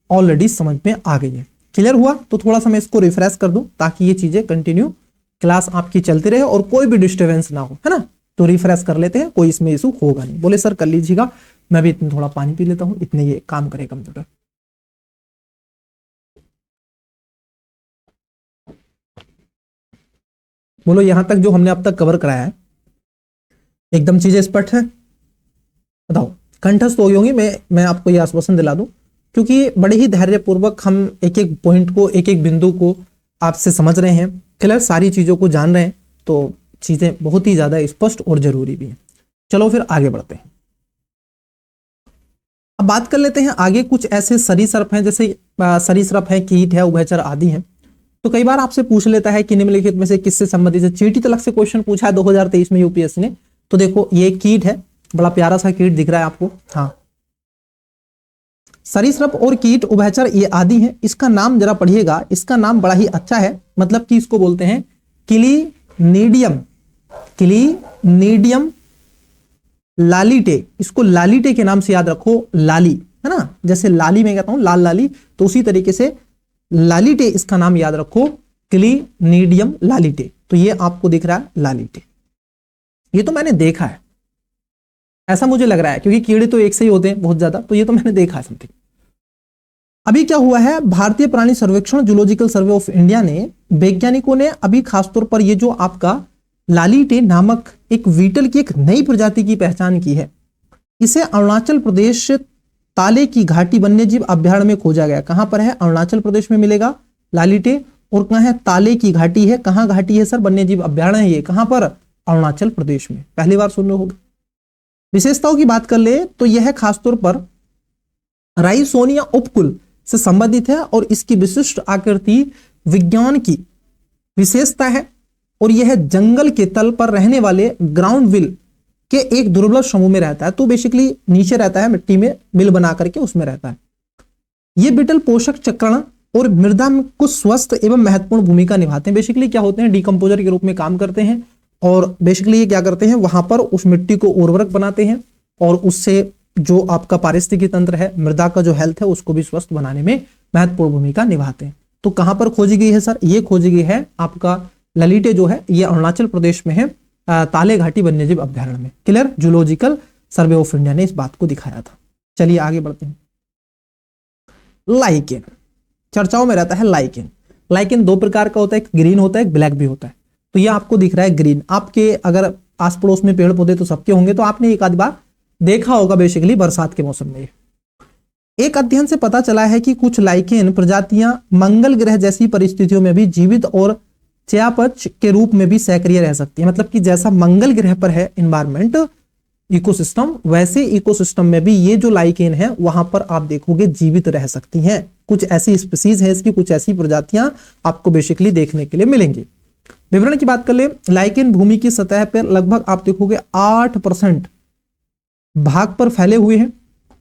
ऑलरेडी समझ में आ गई है। क्लियर हुआ? तो थोड़ा सा मैं इसको रिफ्रेश कर दूं ताकि ये चीजें कंटिन्यू क्लास आपकी चलती रहे और कोई भी डिस्टर्बेंस ना हो, है ना। तो रिफ्रेश कर लेते हैं, कोई इसमें इशू होगा नहीं। बोले सर कर लीजिएगा, मैं भी इतने थोड़ा पानी पी लेता हूं, इतने ये काम करे कंप्यूटर। बोलो यहां तक जो हमने अब तक कवर कराया है एकदम चीजें स्पष्ट है? बताओ कंठस्थ हो गई होंगी। मैं आपको यह आश्वासन दिला दूं क्योंकि बड़े ही धैर्यपूर्वक हम एक एक पॉइंट को, एक एक बिंदु को आपसे समझ रहे हैं, क्लियर, सारी चीजों को जान रहे हैं, तो चीजें बहुत ही ज्यादा स्पष्ट और जरूरी भी हैं। चलो फिर आगे बढ़ते हैं। अब बात कर लेते हैं आगे कुछ ऐसे सरीसृप हैं, जैसे सरीसृप है, कीट है, उभयचर आदि हैं। तो कई बार आपसे पूछ लेता है कि निम्नलिखित में से किससे संबंधित है। चीटी तलक से क्वेश्चन पूछा है 2023 में यूपीएससी ने। तो देखो ये कीट है, बड़ा प्यारा सा कीट दिख रहा है आपको। हाँ, सरीसृप और कीट उभयचर ये आदि हैं। इसका नाम जरा पढ़िएगा, इसका नाम बड़ा ही अच्छा है, मतलब कि इसको बोलते हैं क्लीनीडियम, क्लीनीडियम लालीटे। इसको लालीटे के नाम से याद रखो, लाली, है ना, जैसे लाली मैं कहता हूं लाल लाली, तो उसी तरीके से लालीटे इसका नाम याद रखो, क्लीनीडियम लालीटे। तो ये आपको दिख रहा है लालीटे, ये तो मैंने देखा है, ऐसा मुझे लग रहा है क्योंकि कीड़े तो एक से ही होते हैं बहुत ज्यादा, तो ये तो मैंने देखा है समथिंग। अभी क्या हुआ है, भारतीय प्राणी सर्वेक्षण जूलॉजिकल सर्वे ऑफ इंडिया ने, वैज्ञानिकों ने अभी खासतौर पर ये जो आपका लालीटे नामक एक वीटल की एक नई प्रजाति की पहचान की है। इसे अरुणाचल प्रदेश ताले की घाटी वन्यजीव अभ्यारण्य में खोजा गया। कहां पर है? अरुणाचल प्रदेश में मिलेगा लालीटे। और कहां है? ताले की घाटी है। कहां घाटी है सर? वन्यजीव अभ्यारण्य है ये। कहां पर? अरुणाचल प्रदेश में। पहली बार सुन रहे होगे। विशेषताओं की बात कर ले तो यह खासतौर पर राइसोनिया उपकुल से संबंधित है और इसकी विशिष्ट आकृति विज्ञान की विशेषता है और यह जंगल के तल पर रहने वाले ग्राउंड विल के एक दुर्लभ समूह में रहता है। तो बेसिकली नीचे रहता है, मिट्टी में बिल बना करके उसमें रहता है। ये बिटल पोषक चक्रण और मृदा में कुछ स्वस्थ एवं महत्वपूर्ण भूमिका निभाते हैं। बेसिकली क्या होते हैं? डिकम्पोजर के रूप में काम करते हैं और बेसिकली ये क्या करते हैं, वहां पर उस मिट्टी को उर्वरक बनाते हैं और उससे जो आपका पारिस्थितिकी तंत्र है, मृदा का जो हेल्थ है, उसको भी स्वस्थ बनाने में महत्वपूर्ण भूमिका निभाते हैं। तो कहां पर खोजी गई है सर? ये खोजी गई है आपका ललीटे जो है ये अरुणाचल प्रदेश में है, ताले घाटी वन्यजीव अभ्यारण्य में। Clear? Zoological survey of India ने इस बात को दिखाया था। चलिए आगे बढ़ते हैं। लाइकेन चर्चाओं में रहता है। लाइकेन, लाइकेन दो प्रकार का होता है, एक ग्रीन होता है, एक ब्लैक भी होता है। तो ये आपको दिख रहा है ग्रीन। आपके अगर आस पड़ोस में पेड़ पौधे तो सबके होंगे, तो आपने एक आध बार देखा होगा बेसिकली बरसात के मौसम में। एक अध्ययन से पता चला है कि कुछ लाइकेन प्रजातियां मंगल ग्रह जैसी परिस्थितियों में भी जीवित और चयापचय के रूप में भी सक्रिय रह सकती है। मतलब कि जैसा मंगल ग्रह पर है इन्वायरमेंट इकोसिस्टम, वैसे इकोसिस्टम में भी ये जो लाइकेन है वहां पर आप देखोगे जीवित रह सकती हैं। कुछ ऐसी स्पीसीज है इसकी, कुछ ऐसी प्रजातियां आपको बेसिकली देखने के लिए मिलेंगी। विवरण की बात कर ले, लाइकेन भूमि की सतह पर लगभग आप देखोगे 8% भाग पर फैले हुए हैं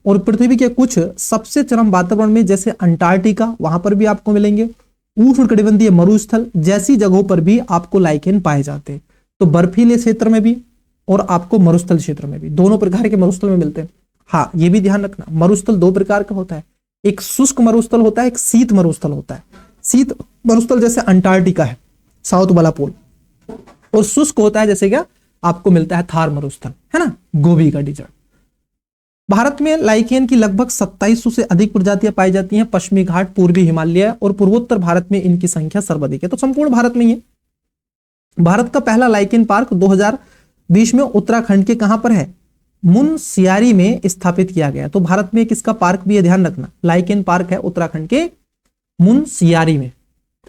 और पृथ्वी के कुछ सबसे चरम वातावरण में जैसे अंटार्कटिका वहां पर भी आपको मिलेंगे। उष्णकटिबंधीय मरुस्थल जैसी जगहों पर भी आपको लाइकेन पाए जाते हैं। तो बर्फीले क्षेत्र में भी और आपको मरुस्थल क्षेत्र में भी, दोनों प्रकार के मरुस्थल में मिलते हैं। हाँ, ये भी ध्यान रखना, मरुस्थल दो प्रकार का होता है, एक शुष्क मरुस्थल होता है, एक शीत मरुस्थल होता है। शीत मरुस्थल जैसे अंटार्कटिका है, साउथ वाला पोल, और शुष्क होता है जैसे क्या आपको मिलता है थार मरुस्थल, है ना, गोबी का डिजर्ट। भारत में लाइकेन की लगभग 2700 से अधिक प्रजातियां पाई जाती हैं। पश्चिमी घाट, पूर्वी हिमालय और पूर्वोत्तर भारत में इनकी संख्या सर्वाधिक है। तो संपूर्ण भारत में ही है। भारत का पहला लाइकेन पार्क 2020 में उत्तराखंड के कहां पर है? मुनस्यारी में स्थापित किया गया। तो भारत में किसका पार्क भी है, ध्यान रखना, लाइकेन पार्क है उत्तराखंड के मुनस्यारी में,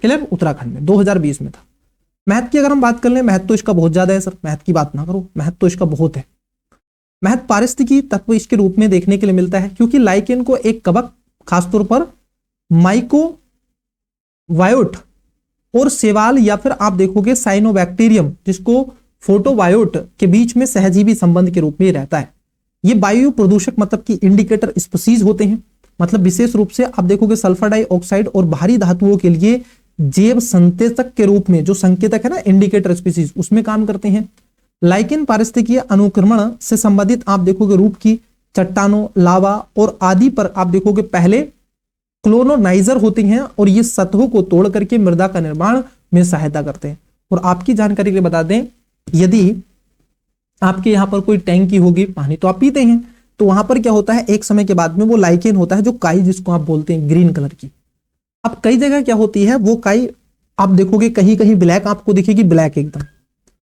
क्लियर, उत्तराखंड में 2020 में था। महत्व की अगर हम बात कर लें, महत्व तो इसका बहुत ज्यादा है सर, महत्व की बात ना करो, महत्व तो इसका बहुत है। महत्व पारिस्थितिकी तत्व इसके रूप में देखने के लिए मिलता है, क्योंकि लाइकेन को एक कवक, खासतौर पर माइकोवायोट और सेवाल या फिर आप देखोगे साइनोबैक्टीरियम, जिसको फोटोवायोट के बीच में सहजीवी संबंध के रूप में रहता है। ये वायु प्रदूषक मतलब कि इंडिकेटर स्पीसीज होते हैं, मतलब विशेष रूप से आप देखोगे सल्फर डाइऑक्साइड और भारी धातुओं के लिए जैव संकेतक के रूप में, जो संकेतक है ना इंडिकेटर स्पीसीज, उसमें काम करते हैं। लाइकेन पारिस्थितिकीय अनुक्रमण से संबंधित आप देखोगे रूप की चट्टानों, लावा और आदि पर आप देखोगे पहले क्लोनोनाइजर होती हैं और ये सतहों को तोड़ करके मृदा का निर्माण में सहायता करते हैं। और आपकी जानकारी के लिए बता दें, यदि आपके यहाँ पर कोई टैंकी होगी, पानी तो आप पीते हैं, तो वहां पर क्या होता है, एक समय के बाद में वो लाइकेन होता है, जो काई जिसको आप बोलते हैं ग्रीन कलर की। अब कई जगह क्या होती है, वो काई आप देखोगे कहीं कहीं ब्लैक आपको दिखेगी, ब्लैक एकदम,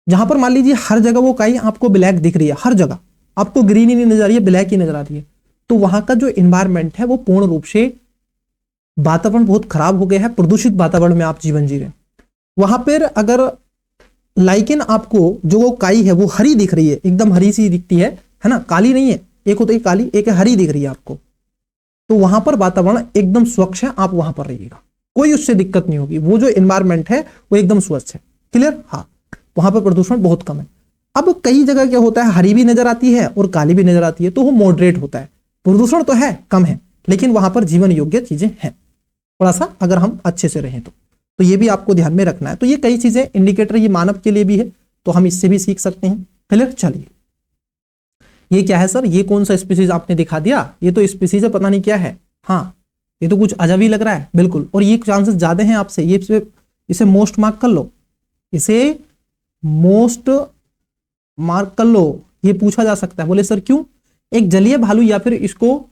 जहां पर मान लीजिए हर जगह वो काई आपको ब्लैक दिख रही है, हर जगह आपको ग्रीन ही नहीं नजर आ रही है, ब्लैक ही नजर आ रही है, तो वहां का जो एनवायरमेंट है वो पूर्ण रूप से वातावरण बहुत खराब हो गया है, प्रदूषित वातावरण में आप जीवन जी रहे हैं। वहां पर अगर लाइकेन आपको जो वो काई है वो हरी दिख रही है, एकदम हरी सी दिखती है ना, काली नहीं है, एक होती है काली, एक है हरी दिख रही है आपको, तो वहां पर वातावरण एकदम स्वच्छ है, आप वहां पर रहिएगा, कोई उससे दिक्कत नहीं होगी, वो जो एनवायरमेंट है वो एकदम स्वच्छ है, क्लियर। हाँ, वहां पर प्रदूषण बहुत कम है। अब कई जगह क्या होता है, हरी भी नजर आती है और काली भी नजर आती है, तो वो मॉडरेट होता है, प्रदूषण तो है, कम है, लेकिन वहां पर जीवन योग्य चीजें हैं, थोड़ा सा अगर हम अच्छे से रहें तो ये भी आपको ध्यान में रखना है। तो ये कई चीजें इंडिकेटर ये मानव के लिए भी है, तो हम इससे भी सीख सकते हैं, क्लियर। चलिए, ये क्या है सर, ये कौन सा स्पीसीज आपने दिखा दिया, ये तो स्पीसीज है, पता नहीं क्या है। हाँ, ये तो कुछ अजब ही लग रहा है, बिल्कुल, और ये चांसेस ज्यादा हैं आपसे, ये इसे मोस्ट मार्क कर लो, इसे मोस्ट मार्क कर लो, ये पूछा जा सकता है। बोले सर क्यों, एक जलीय भालू या फिर इसको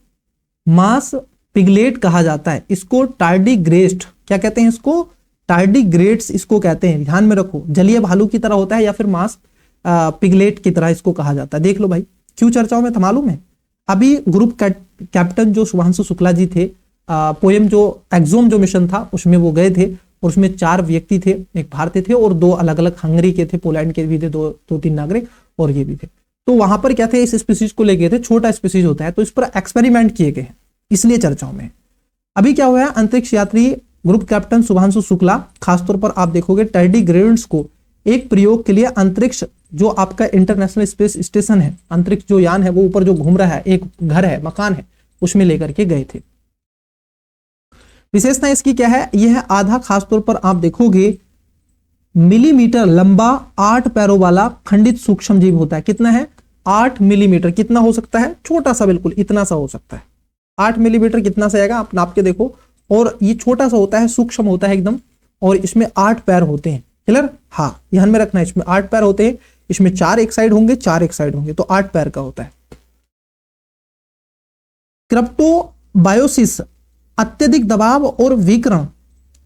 मास पिगलेट कहा जाता है, इसको टार्डिग्रेस्ट क्या कहते हैं, इसको टार्डिग्रेट्स इसको कहते हैं, ध्यान में रखो, जलीय भालू की तरह होता है या फिर मास पिगलेट की तरह इसको कहा जाता है। देख लो भाई, क्यों चर्चाओं में था मालूम है, अभी ग्रुप कैप्टन जो शुभांशु शुक्ला जी थे, पोएम जो एक्सोम जो मिशन था उसमें वो गए थे, और उसमें 4 व्यक्ति थे, एक भारतीय थे और 2 अलग अलग हंगरी के थे, पोलैंड के भी थे, 2-3 नागरिक और ये भी थे। तो वहां पर क्या थे, इस स्पीसीज को लेके थे, छोटा स्पीसीज होता है, तो इस पर एक्सपेरिमेंट किए गए हैं, इसलिए चर्चाओं में। अभी क्या हुआ है, अंतरिक्ष यात्री ग्रुप कैप्टन शुभांशु शुक्ला खासतौर पर आप देखोगे टार्डिग्रेड्स को एक प्रयोग के लिए अंतरिक्ष जो आपका इंटरनेशनल स्पेस स्टेशन है, अंतरिक्ष जो यान है वो ऊपर जो घूम रहा है, एक घर है, मकान है, उसमें लेकर के गए थे। विशेषता इसकी क्या है, यह आधा खासतौर पर आप देखोगे मिलीमीटर लंबा 8 पैरों वाला खंडित सूक्ष्म जीव होता है। कितना है, 8 मिलीमीटर, कितना हो सकता है, छोटा सा, बिल्कुल इतना सा हो सकता है, 8 मिलीमीटर कितना सा आएगा, आप नाप के देखो, और ये छोटा सा होता है, सूक्ष्म होता है एकदम, और इसमें 8 पैर होते हैं, क्लियर। हाँ, ध्यान में रखना है, इसमें 8 पैर होते हैं, इसमें 4 एक साइड होंगे, 4 एक साइड होंगे, तो 8 पैर का होता है। क्रिप्टोबायोसिस अत्यधिक दबाव और विकिरण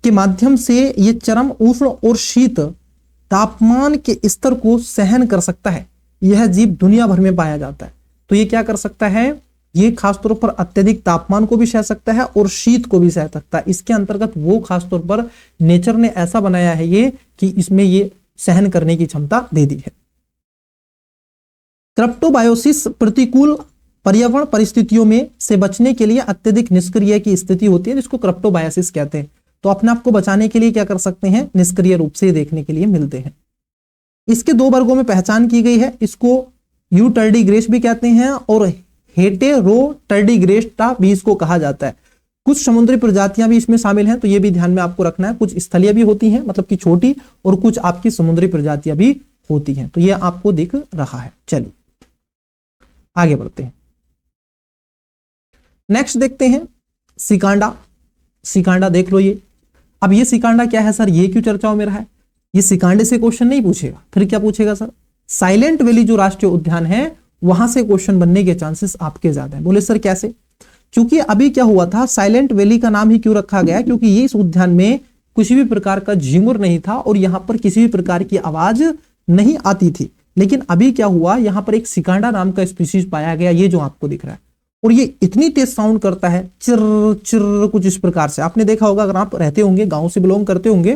के माध्यम से ये चरम उष्ण और शीत तापमान के स्तर को सहन कर सकता है। यह जीव दुनिया भर में पाया जाता है। तो ये क्या कर सकता है, ये खासतौर पर अत्यधिक तापमान को भी सह सकता है और शीत को भी सह सकता है। इसके अंतर्गत वो खासतौर पर नेचर ने ऐसा बनाया है ये कि इसमें ये सहन करने की क्षमता दे दी है। क्रिप्टोबायोसिस प्रतिकूल पर्यावरण परिस्थितियों में से बचने के लिए अत्यधिक निष्क्रिय की स्थिति होती है, जिसको क्रिप्टोबायोसिस कहते हैं। तो अपने आप को बचाने के लिए क्या कर सकते हैं, निष्क्रिय रूप से देखने के लिए मिलते हैं। इसके 2 वर्गों में पहचान की गई है, इसको यूटर्डिग्रेस भी कहते हैं और हेटेरोटर्डिग्रेस्टा भी इसको कहा जाता है। कुछ समुद्री प्रजातियां भी इसमें शामिल हैं, तो ये भी ध्यान में आपको रखना है। कुछ स्थलीय भी होती हैं, मतलब कि छोटी, और कुछ आपकी समुद्री प्रजातियां भी होती हैं, तो ये आपको दिख रहा है। चलिए आगे बढ़ते हैं, नेक्स्ट देखते हैं सिकांडा। सिकांडा देख लो ये। अब ये सिकांडा क्या है सर, ये क्यों चर्चाओं में रहा है, ये सिकांडे से क्वेश्चन नहीं पूछेगा, फिर क्या पूछेगा सर, साइलेंट वैली जो राष्ट्रीय उद्यान है वहां से क्वेश्चन बनने के चांसेस आपके ज्यादा है। बोले सर कैसे, क्योंकि अभी क्या हुआ था, साइलेंट वैली का नाम ही क्यों रखा गया, क्योंकि ये इस उद्यान में किसी भी प्रकार का झिंगुर नहीं था और यहां पर किसी भी प्रकार की आवाज नहीं आती थी। लेकिन अभी क्या हुआ, यहाँ पर एक सिकांडा नाम का स्पीशीज पाया गया, ये जो आपको दिख रहा है, और ये इतनी तेज साउंड करता है, चिर चिर कुछ इस प्रकार से। आपने देखा होगा, अगर आप रहते होंगे, गांव से बिलोंग करते होंगे,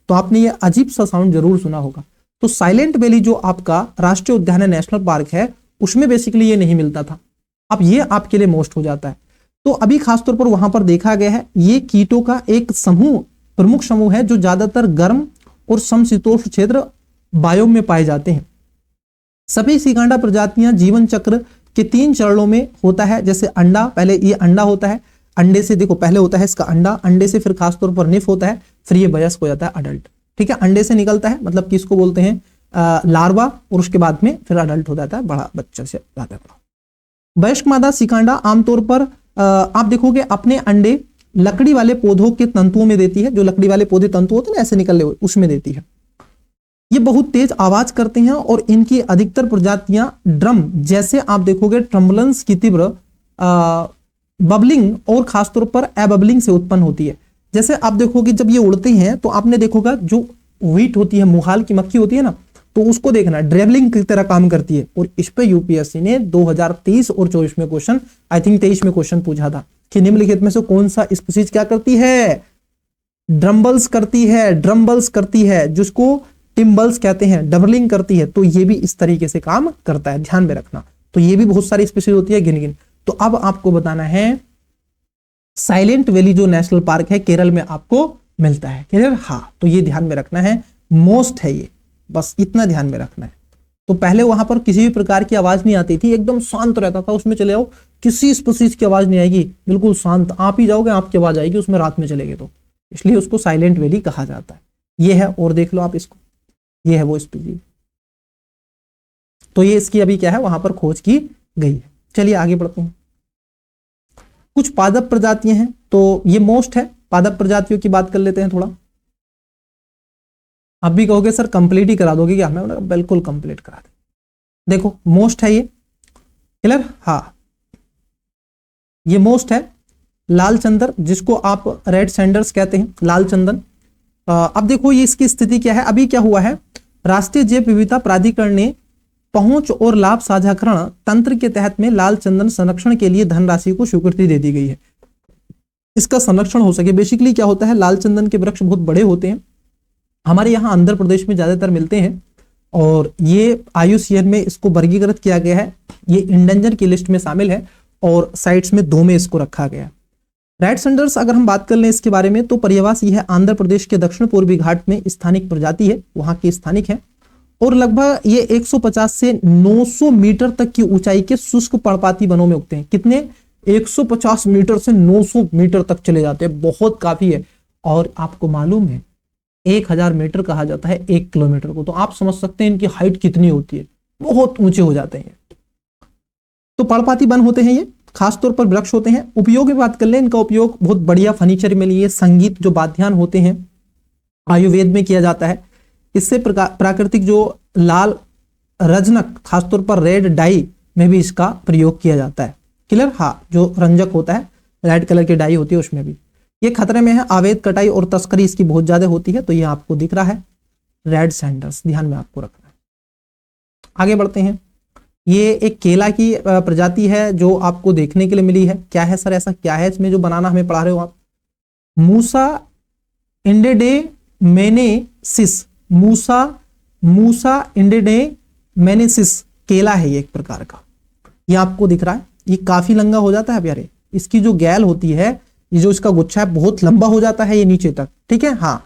तो आपने ये अजीब सा साउंड जरूर सुना होगा। तो साइलेंट वैली जो आपका राष्ट्रीय उद्यान है, नेशनल पार्क है, उसमें बेसिकली ये नहीं मिलता था, अब ये आपके लिए मोस्ट हो जाता है। तो अभी खासतौर पर वहां पर देखा गया है, ये कीटों का एक समूह, प्रमुख समूह है, जो ज्यादातर गर्म और समशीतोष्ण क्षेत्र बायोम में पाए जाते हैं। सभी सिकांडा प्रजातियां जीवन चक्र के 3 चरणों में होता है। जैसे अंडा, पहले ये अंडा होता है, अंडे से देखो पहले होता है इसका अंडा, अंडे से फिर खासतौर पर निफ होता है, फिर ये वयस्क हो जाता है, अडल्ट। ठीक है, अंडे से निकलता है, मतलब कि इसको बोलते हैं लार्वा, और उसके बाद में फिर अडल्ट हो जाता है, बड़ा बच्चे से जाता है बड़ा। वयस्क मादा सिकांडा आमतौर पर आप देखोगे अपने अंडे लकड़ी वाले पौधों के तंतुओं में देती है, जो लकड़ी वाले पौधे तंतु होते हैं ना ऐसे निकले हुए, उसमें देती है। ये बहुत तेज आवाज करते हैं और इनकी अधिकतर प्रजातियां ड्रम, जैसे आप देखोगे ट्रम्बलेंस की तीव्र बबलिंग और खासतौर पर एबबलिंग से उत्पन्न होती है। जैसे आप देखोगे जब ये उड़ते हैं तो आपने देखोगा जो व्हीट होती है, मुहाल की मक्खी होती है ना, तो उसको देखना ड्रेवलिंग की तरह काम करती है। और इस पे यूपीएससी ने 2023 और 24 में क्वेश्चन, आई थिंक 23 में क्वेश्चन पूछा था कि निम्नलिखित में से कौन सा स्पीशीज क्या करती है, ड्रम्बल्स करती है, ड्रम्बल्स करती है, जिसको टिम्बल्स कहते हैं, डबलिंग करती है। तो ये भी इस तरीके से काम करता है, ध्यान में रखना। तो ये भी बहुत सारी स्पीशीज होती है, गिन गिन। तो अब आपको बताना है साइलेंट वैली जो नेशनल पार्क है केरल में आपको मिलता है, क्लियर? हाँ, तो ये ध्यान में रखना है, मोस्ट है ये, बस इतना ध्यान में रखना है। तो पहले वहां पर किसी भी प्रकार की आवाज नहीं आती थी, एकदम शांत रहता था, उसमें चले जाओ किसी स्पीशीज की आवाज नहीं आएगी, बिल्कुल शांत, आप ही जाओगे आपकी आवाज आएगी उसमें, रात में चलेगे तो, इसलिए उसको साइलेंट वैली कहा जाता है। ये है, और देख लो आप इसको, ये है वो स्पीशीज। तो ये इसकी अभी क्या है, वहां पर खोज की गई है। चलिए आगे बढ़ते हैं। कुछ पादप प्रजातियां हैं, तो ये मोस्ट है, पादप प्रजातियों की बात कर लेते हैं थोड़ा। आप भी कहोगे सर कंप्लीट ही करा दोगे क्या? मैं बिल्कुल कंप्लीट करा दे। देखो मोस्ट है ये, क्लियर? हाँ, ये मोस्ट है। लाल चंदन, जिसको आप रेड सैंडर्स कहते हैं, लाल चंदन। अब देखो ये इसकी स्थिति क्या है, अभी क्या हुआ है, राष्ट्रीय जैव विविधता प्राधिकरण ने पहुंच और लाभ साझाकरण तंत्र के तहत में लाल चंदन संरक्षण के लिए धनराशि को स्वीकृति दे दी गई है। इसका संरक्षण हो सके, बेसिकली क्या होता है, लाल चंदन के वृक्ष बहुत बड़े होते हैं, हमारे यहाँ आंध्र प्रदेश में ज्यादातर मिलते हैं, और ये IUCN में इसको वर्गीकृत किया गया है, ये इंडेंजर की लिस्ट में शामिल है, और साइट्स में 2 में इसको रखा गया। रेड सैंडर्स अगर हम बात कर लें इसके बारे में, तो पर्यायवासी है, आंध्र प्रदेश के दक्षिण पूर्वी घाट में स्थानिक प्रजाति है, वहां की स्थानिक है, और लगभग ये 150 से 900 मीटर तक की ऊंचाई के शुष्क पर्णपाती वनों में उगते हैं। कितने? 150 मीटर से 900 मीटर तक चले जाते हैं, बहुत काफी है। और आपको मालूम है 1000 मीटर कहा जाता है 1 किलोमीटर को, तो आप समझ सकते हैं इनकी हाइट कितनी होती है, बहुत ऊंचे हो जाते हैं। तो पर्णपाती वन होते हैं ये, खासतौर पर वृक्ष होते हैं। उपयोग की बात कर ले, इनका उपयोग बहुत बढ़िया फर्नीचर में लिए, संगीत जो वाद्यान होते हैं आयुर्वेद में किया जाता है। इससे प्राकृतिक जो लाल रजनक, खासतौर पर रेड डाई में भी इसका प्रयोग किया जाता है, क्लियर? हाँ, जो रंजक होता है, रेड कलर की डाई होती है, उसमें भी ये खतरे में है। अवैध कटाई और तस्करी इसकी बहुत ज्यादा होती है, तो ये आपको दिख रहा है रेड सैंडर्स, ध्यान में आपको रखना है। आगे बढ़ते हैं। ये एक केला की प्रजाति है जो आपको देखने के लिए मिली है। क्या है सर, ऐसा क्या है इसमें जो बनाना हमें पढ़ा रहे हो आप? मूसा इंडेडेमेनेसिस, मूसा इंडेडेमेनेसिस केला है ये एक प्रकार का, ये आपको दिख रहा है। ये काफी लंबा हो जाता है प्यारे, इसकी जो गैल होती है, ये जो इसका गुच्छा है बहुत लंबा हो जाता है ये नीचे तक, ठीक है? हाँ,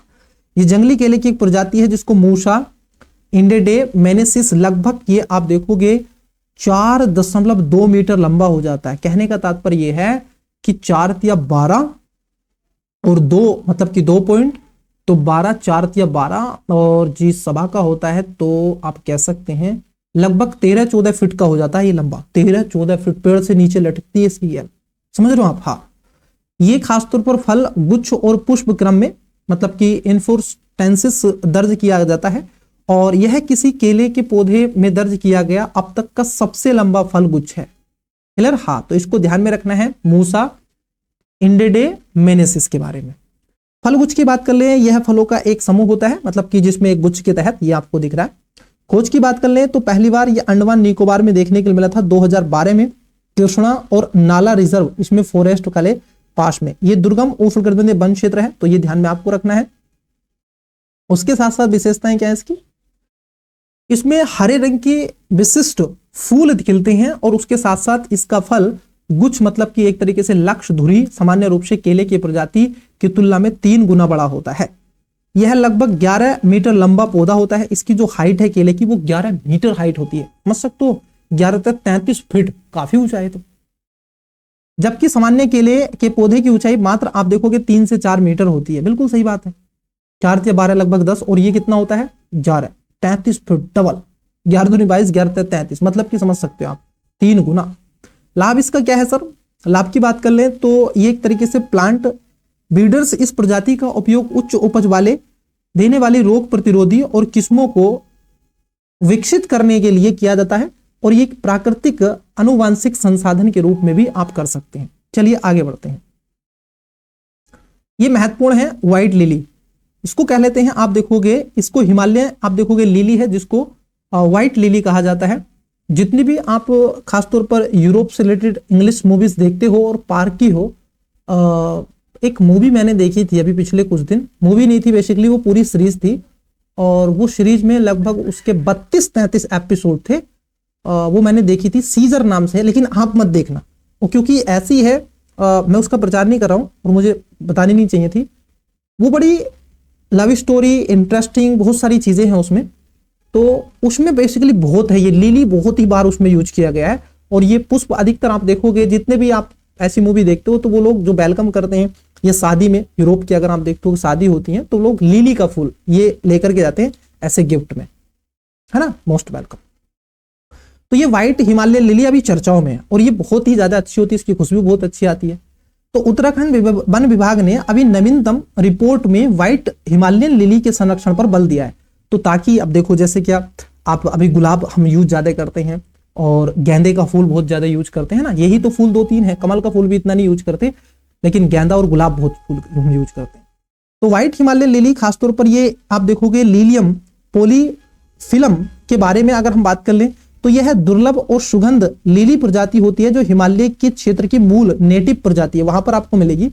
ये जंगली केले की एक प्रजाति है जिसको मूसा इंडेडेमेनेसिस, लगभग ये आप देखोगे 4.2 मीटर लंबा हो जाता है। कहने का तात्पर्य ये है कि 4 या 12 और 2 मतलब कि 2 पॉइंट, तो 12, 4 या 12 और जी सभा का होता है, तो आप कह सकते हैं लगभग 13-14 फीट का हो जाता है ये लंबा, 13-14 फीट पेड़ से नीचे लटकती है इसकी गैल, समझ रहे हो आप? हाँ, ये खासतौर पर फल गुच्छ और पुष्प क्रम में, मतलब कि इन्फ्लोरेसेंस दर्ज किया जाता है, और यह किसी केले के पौधे में दर्ज किया गया अब तक का सबसे लंबा फल गुच्छ है, क्लियर? हाँ, तो इसको ध्यान में रखना है मूसा इंडेडेमेनेसिस के बारे में। फल गुच्छ की बात कर ले, यह फलों का एक समूह होता है, मतलब कि जिसमें एक गुच्छ के तहत, ये आपको दिख रहा है, खोज की बात कर ले तो पहली बार ये अंडमान निकोबार में देखने के लिए मिला था 2012 में, कृष्णा और नाला रिजर्व इसमें फॉरेस्ट वाले पास में। ये दुर्गम उष्णकटिबंधीय वन क्षेत्र है, तो ये ध्यान में आपको रखना है। उसके साथ साथ विशेषताएं क्या है इसकी, इसमें हरे रंग के विशिष्ट फूल खिलते हैं और उसके साथ साथ इसका फल गुच्छ मतलब कि एक तरीके से लक्ष्य धुरी सामान्य रूप से केले की प्रजाति की तुलना में 3 गुना बड़ा होता है। यह लगभग 11 मीटर लंबा पौधा होता है। इसकी जो हाइट है केले की वो 11 मीटर हाइट होती है, समझ सकते हो, 11 तक 33 फीट, काफी ऊंचाई है। तो जबकि सामान्य केले के पौधे की ऊंचाई मात्र आप देखोगे 3 से 4 मीटर होती है। बिल्कुल सही बात है, 4 से 12 लगभग 10, और ये कितना होता है 11, 33 फीट, डबल, 11 दूनी 22, 11 तक 33, मतलब कि समझ सकते हो आप 3 गुना। लाभ इसका क्या है सर, लाभ की बात कर ले तो ये एक तरीके से प्लांट ब्रीडर्स इस प्रजाति का उपयोग उच्च उपज वाले देने वाली रोग प्रतिरोधी और किस्मों को विकसित करने के लिए किया जाता है, और ये एक प्राकृतिक आनुवांशिक संसाधन के रूप में भी आप कर सकते हैं। चलिए आगे बढ़ते हैं। ये महत्वपूर्ण है व्हाइट लिली, इसको कह लेते हैं, आप देखोगे इसको हिमालय आप देखोगे लिली है जिसको व्हाइट लिली कहा जाता है। जितनी भी आप खासतौर पर यूरोप से रिलेटेड इंग्लिश मूवीज देखते हो और पार्क की हो, एक मूवी मैंने देखी थी अभी पिछले कुछ दिन, मूवी नहीं थी बेसिकली, वो पूरी सीरीज थी, और वो सीरीज में लगभग उसके 32-33 एपिसोड थे। वो मैंने देखी थी, सीजर नाम से, लेकिन आप मत देखना वो, क्योंकि ऐसी है, मैं उसका प्रचार नहीं कर रहा हूँ और मुझे बतानी नहीं चाहिए थी। वो बड़ी लव स्टोरी, इंटरेस्टिंग, बहुत सारी चीजें हैं उसमें, तो उसमें बेसिकली बहुत है, ये लिली बहुत ही बार उसमें यूज किया गया है। और ये पुष्प अधिकतर आप देखोगे, जितने भी आप ऐसी मूवी देखते हो तो वो लोग जो वेलकम करते हैं, ये शादी में यूरोप की अगर आप देखते हो शादी होती है तो लोग लिली का फूल ये लेकर के जाते हैं ऐसे गिफ्ट में, है ना, मोस्ट वेलकम। तो ये व्हाइट हिमालय लिली अभी चर्चाओं में है और ये बहुत ही ज्यादा अच्छी होती है, इसकी खुशबू बहुत अच्छी आती है। तो उत्तराखंड वन विभाग ने अभी नवीनतम रिपोर्ट में व्हाइट हिमालयन लिली के संरक्षण पर बल दिया है। तो ताकि अब देखो, जैसे क्या आप अभी गुलाब हम यूज ज्यादा करते हैं और गेंदे का फूल बहुत ज्यादा यूज करते हैं ना, यही तो फूल 2-3 है, कमल का फूल भी इतना नहीं यूज करते, लेकिन गेंदा और गुलाब बहुत फूल हम यूज करते हैं। तो व्हाइट हिमालयन लिली खासतौर पर ये आप देखोगे लीलियम पॉलीफिलम के बारे में अगर हम बात कर लें तो यह दुर्लभ और सुगंध लिली प्रजाति होती है जो हिमालय के क्षेत्र की मूल नेटिव प्रजाति है, वहां पर आपको मिलेगी।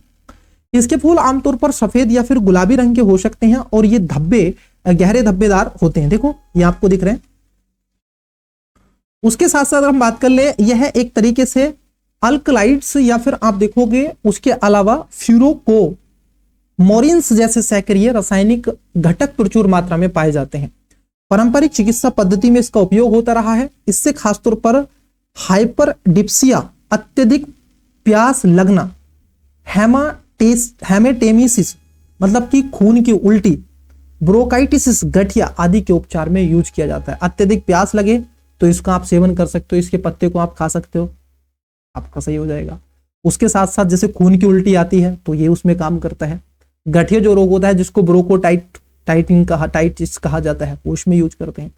इसके फूल आमतौर पर सफेद या फिर गुलाबी रंग के हो सकते हैं और ये धब्बे गहरे धब्बेदार होते हैं, देखो ये आपको दिख रहे हैं। उसके साथ साथ हम बात कर ले, यह एक तरीके से अल्कलाइड्स या फिर आप देखोगे उसके अलावा फ्यूरोको मोरिन्स जैसे सक्रिय रासायनिक घटक प्रचुर मात्रा में पाए जाते हैं। पारंपरिक चिकित्सा पद्धति में इसका उपयोग होता रहा है। इससे खासतौर पर हाइपरडिप्सिया, अत्यधिक प्यास लगना, हेमेटेमिसिस मतलब कि खून की उल्टी, ब्रोंकाइटिस गठिया आदि के उपचार में यूज किया जाता है। अत्यधिक प्यास लगे तो इसका आप सेवन कर सकते हो, इसके पत्ते को आप खा सकते हो, आपका सही हो जाएगा। उसके साथ साथ जैसे खून की उल्टी आती है तो ये उसमें काम करता है। गठिया जो रोग होता है जिसको टाइटिस कहा जाता है, वो उसमें यूज करते हैं।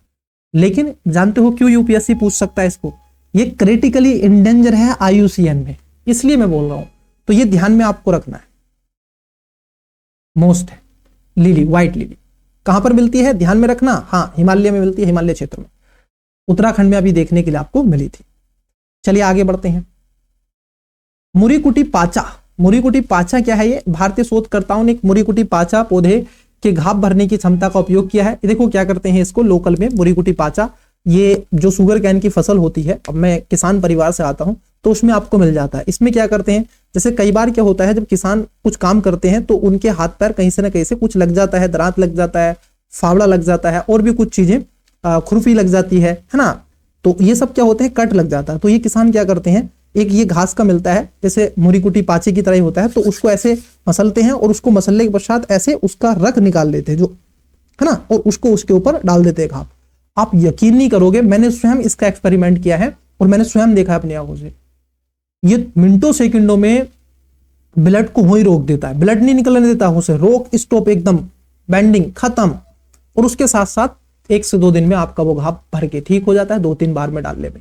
लेकिन जानते हो क्यों यूपीएससी पूछ सकता है इसको, ये क्रिटिकली इंडेंजर है IUCN में, इसलिए मैं बोल रहा हूं, तो ये ध्यान में आपको रखना है। मोस्ट है लिली, व्हाइट लिली कहां पर मिलती है ध्यान में रखना, हाँ हिमालय में मिलती है, हिमालय क्षेत्र में। उत्तराखंड में अभी देखने के लिए आपको मिली थी। चलिए आगे बढ़ते हैं। मुरीकुटी पाचा, मुरीकुटी पाचा क्या है, ये भारतीय शोधकर्ताओं ने एक मुरीकुटी पाचा पौधे के घाव भरने की क्षमता का उपयोग किया है। देखो क्या करते हैं इसको लोकल में, मुरीकुटी पाचा, ये जो शुगर कैन की फसल होती है, अब मैं किसान परिवार से आता हूं तो उसमें आपको मिल जाता है। इसमें क्या करते हैं, जैसे कई बार क्या होता है जब किसान कुछ काम करते हैं तो उनके हाथ पैर कहीं से ना कहीं से कुछ लग जाता है, दरांत लग जाता है, फावड़ा लग जाता है और भी कुछ चीजें, खुरपी लग जाती है ना, तो ये सब क्या होते हैं, कट लग जाता है। तो ये किसान क्या करते हैं, एक ये घास का मिलता है जैसे मुरीकुटी पाचे की तरह ही होता है, तो उसको ऐसे मसलते हैं और उसको मसलने के पश्चात ऐसे उसका रख निकाल लेते हैं जो है ना, और उसको उसके ऊपर डाल देते हैं घाव। आप यकीन नहीं करोगे, मैंने स्वयं इसका एक्सपेरिमेंट किया है और मैंने स्वयं देखा अपनी आंखों से, ये मिनटों सेकंडों में ब्लड को वही रोक देता है, ब्लड नहीं निकलने देता उसे, रोक स्टॉप एकदम, बेंडिंग खत्म। और उसके साथ साथ 1 से 2 दिन में आपका वो घाव भर के ठीक हो जाता है 2-3 बार में डालने में।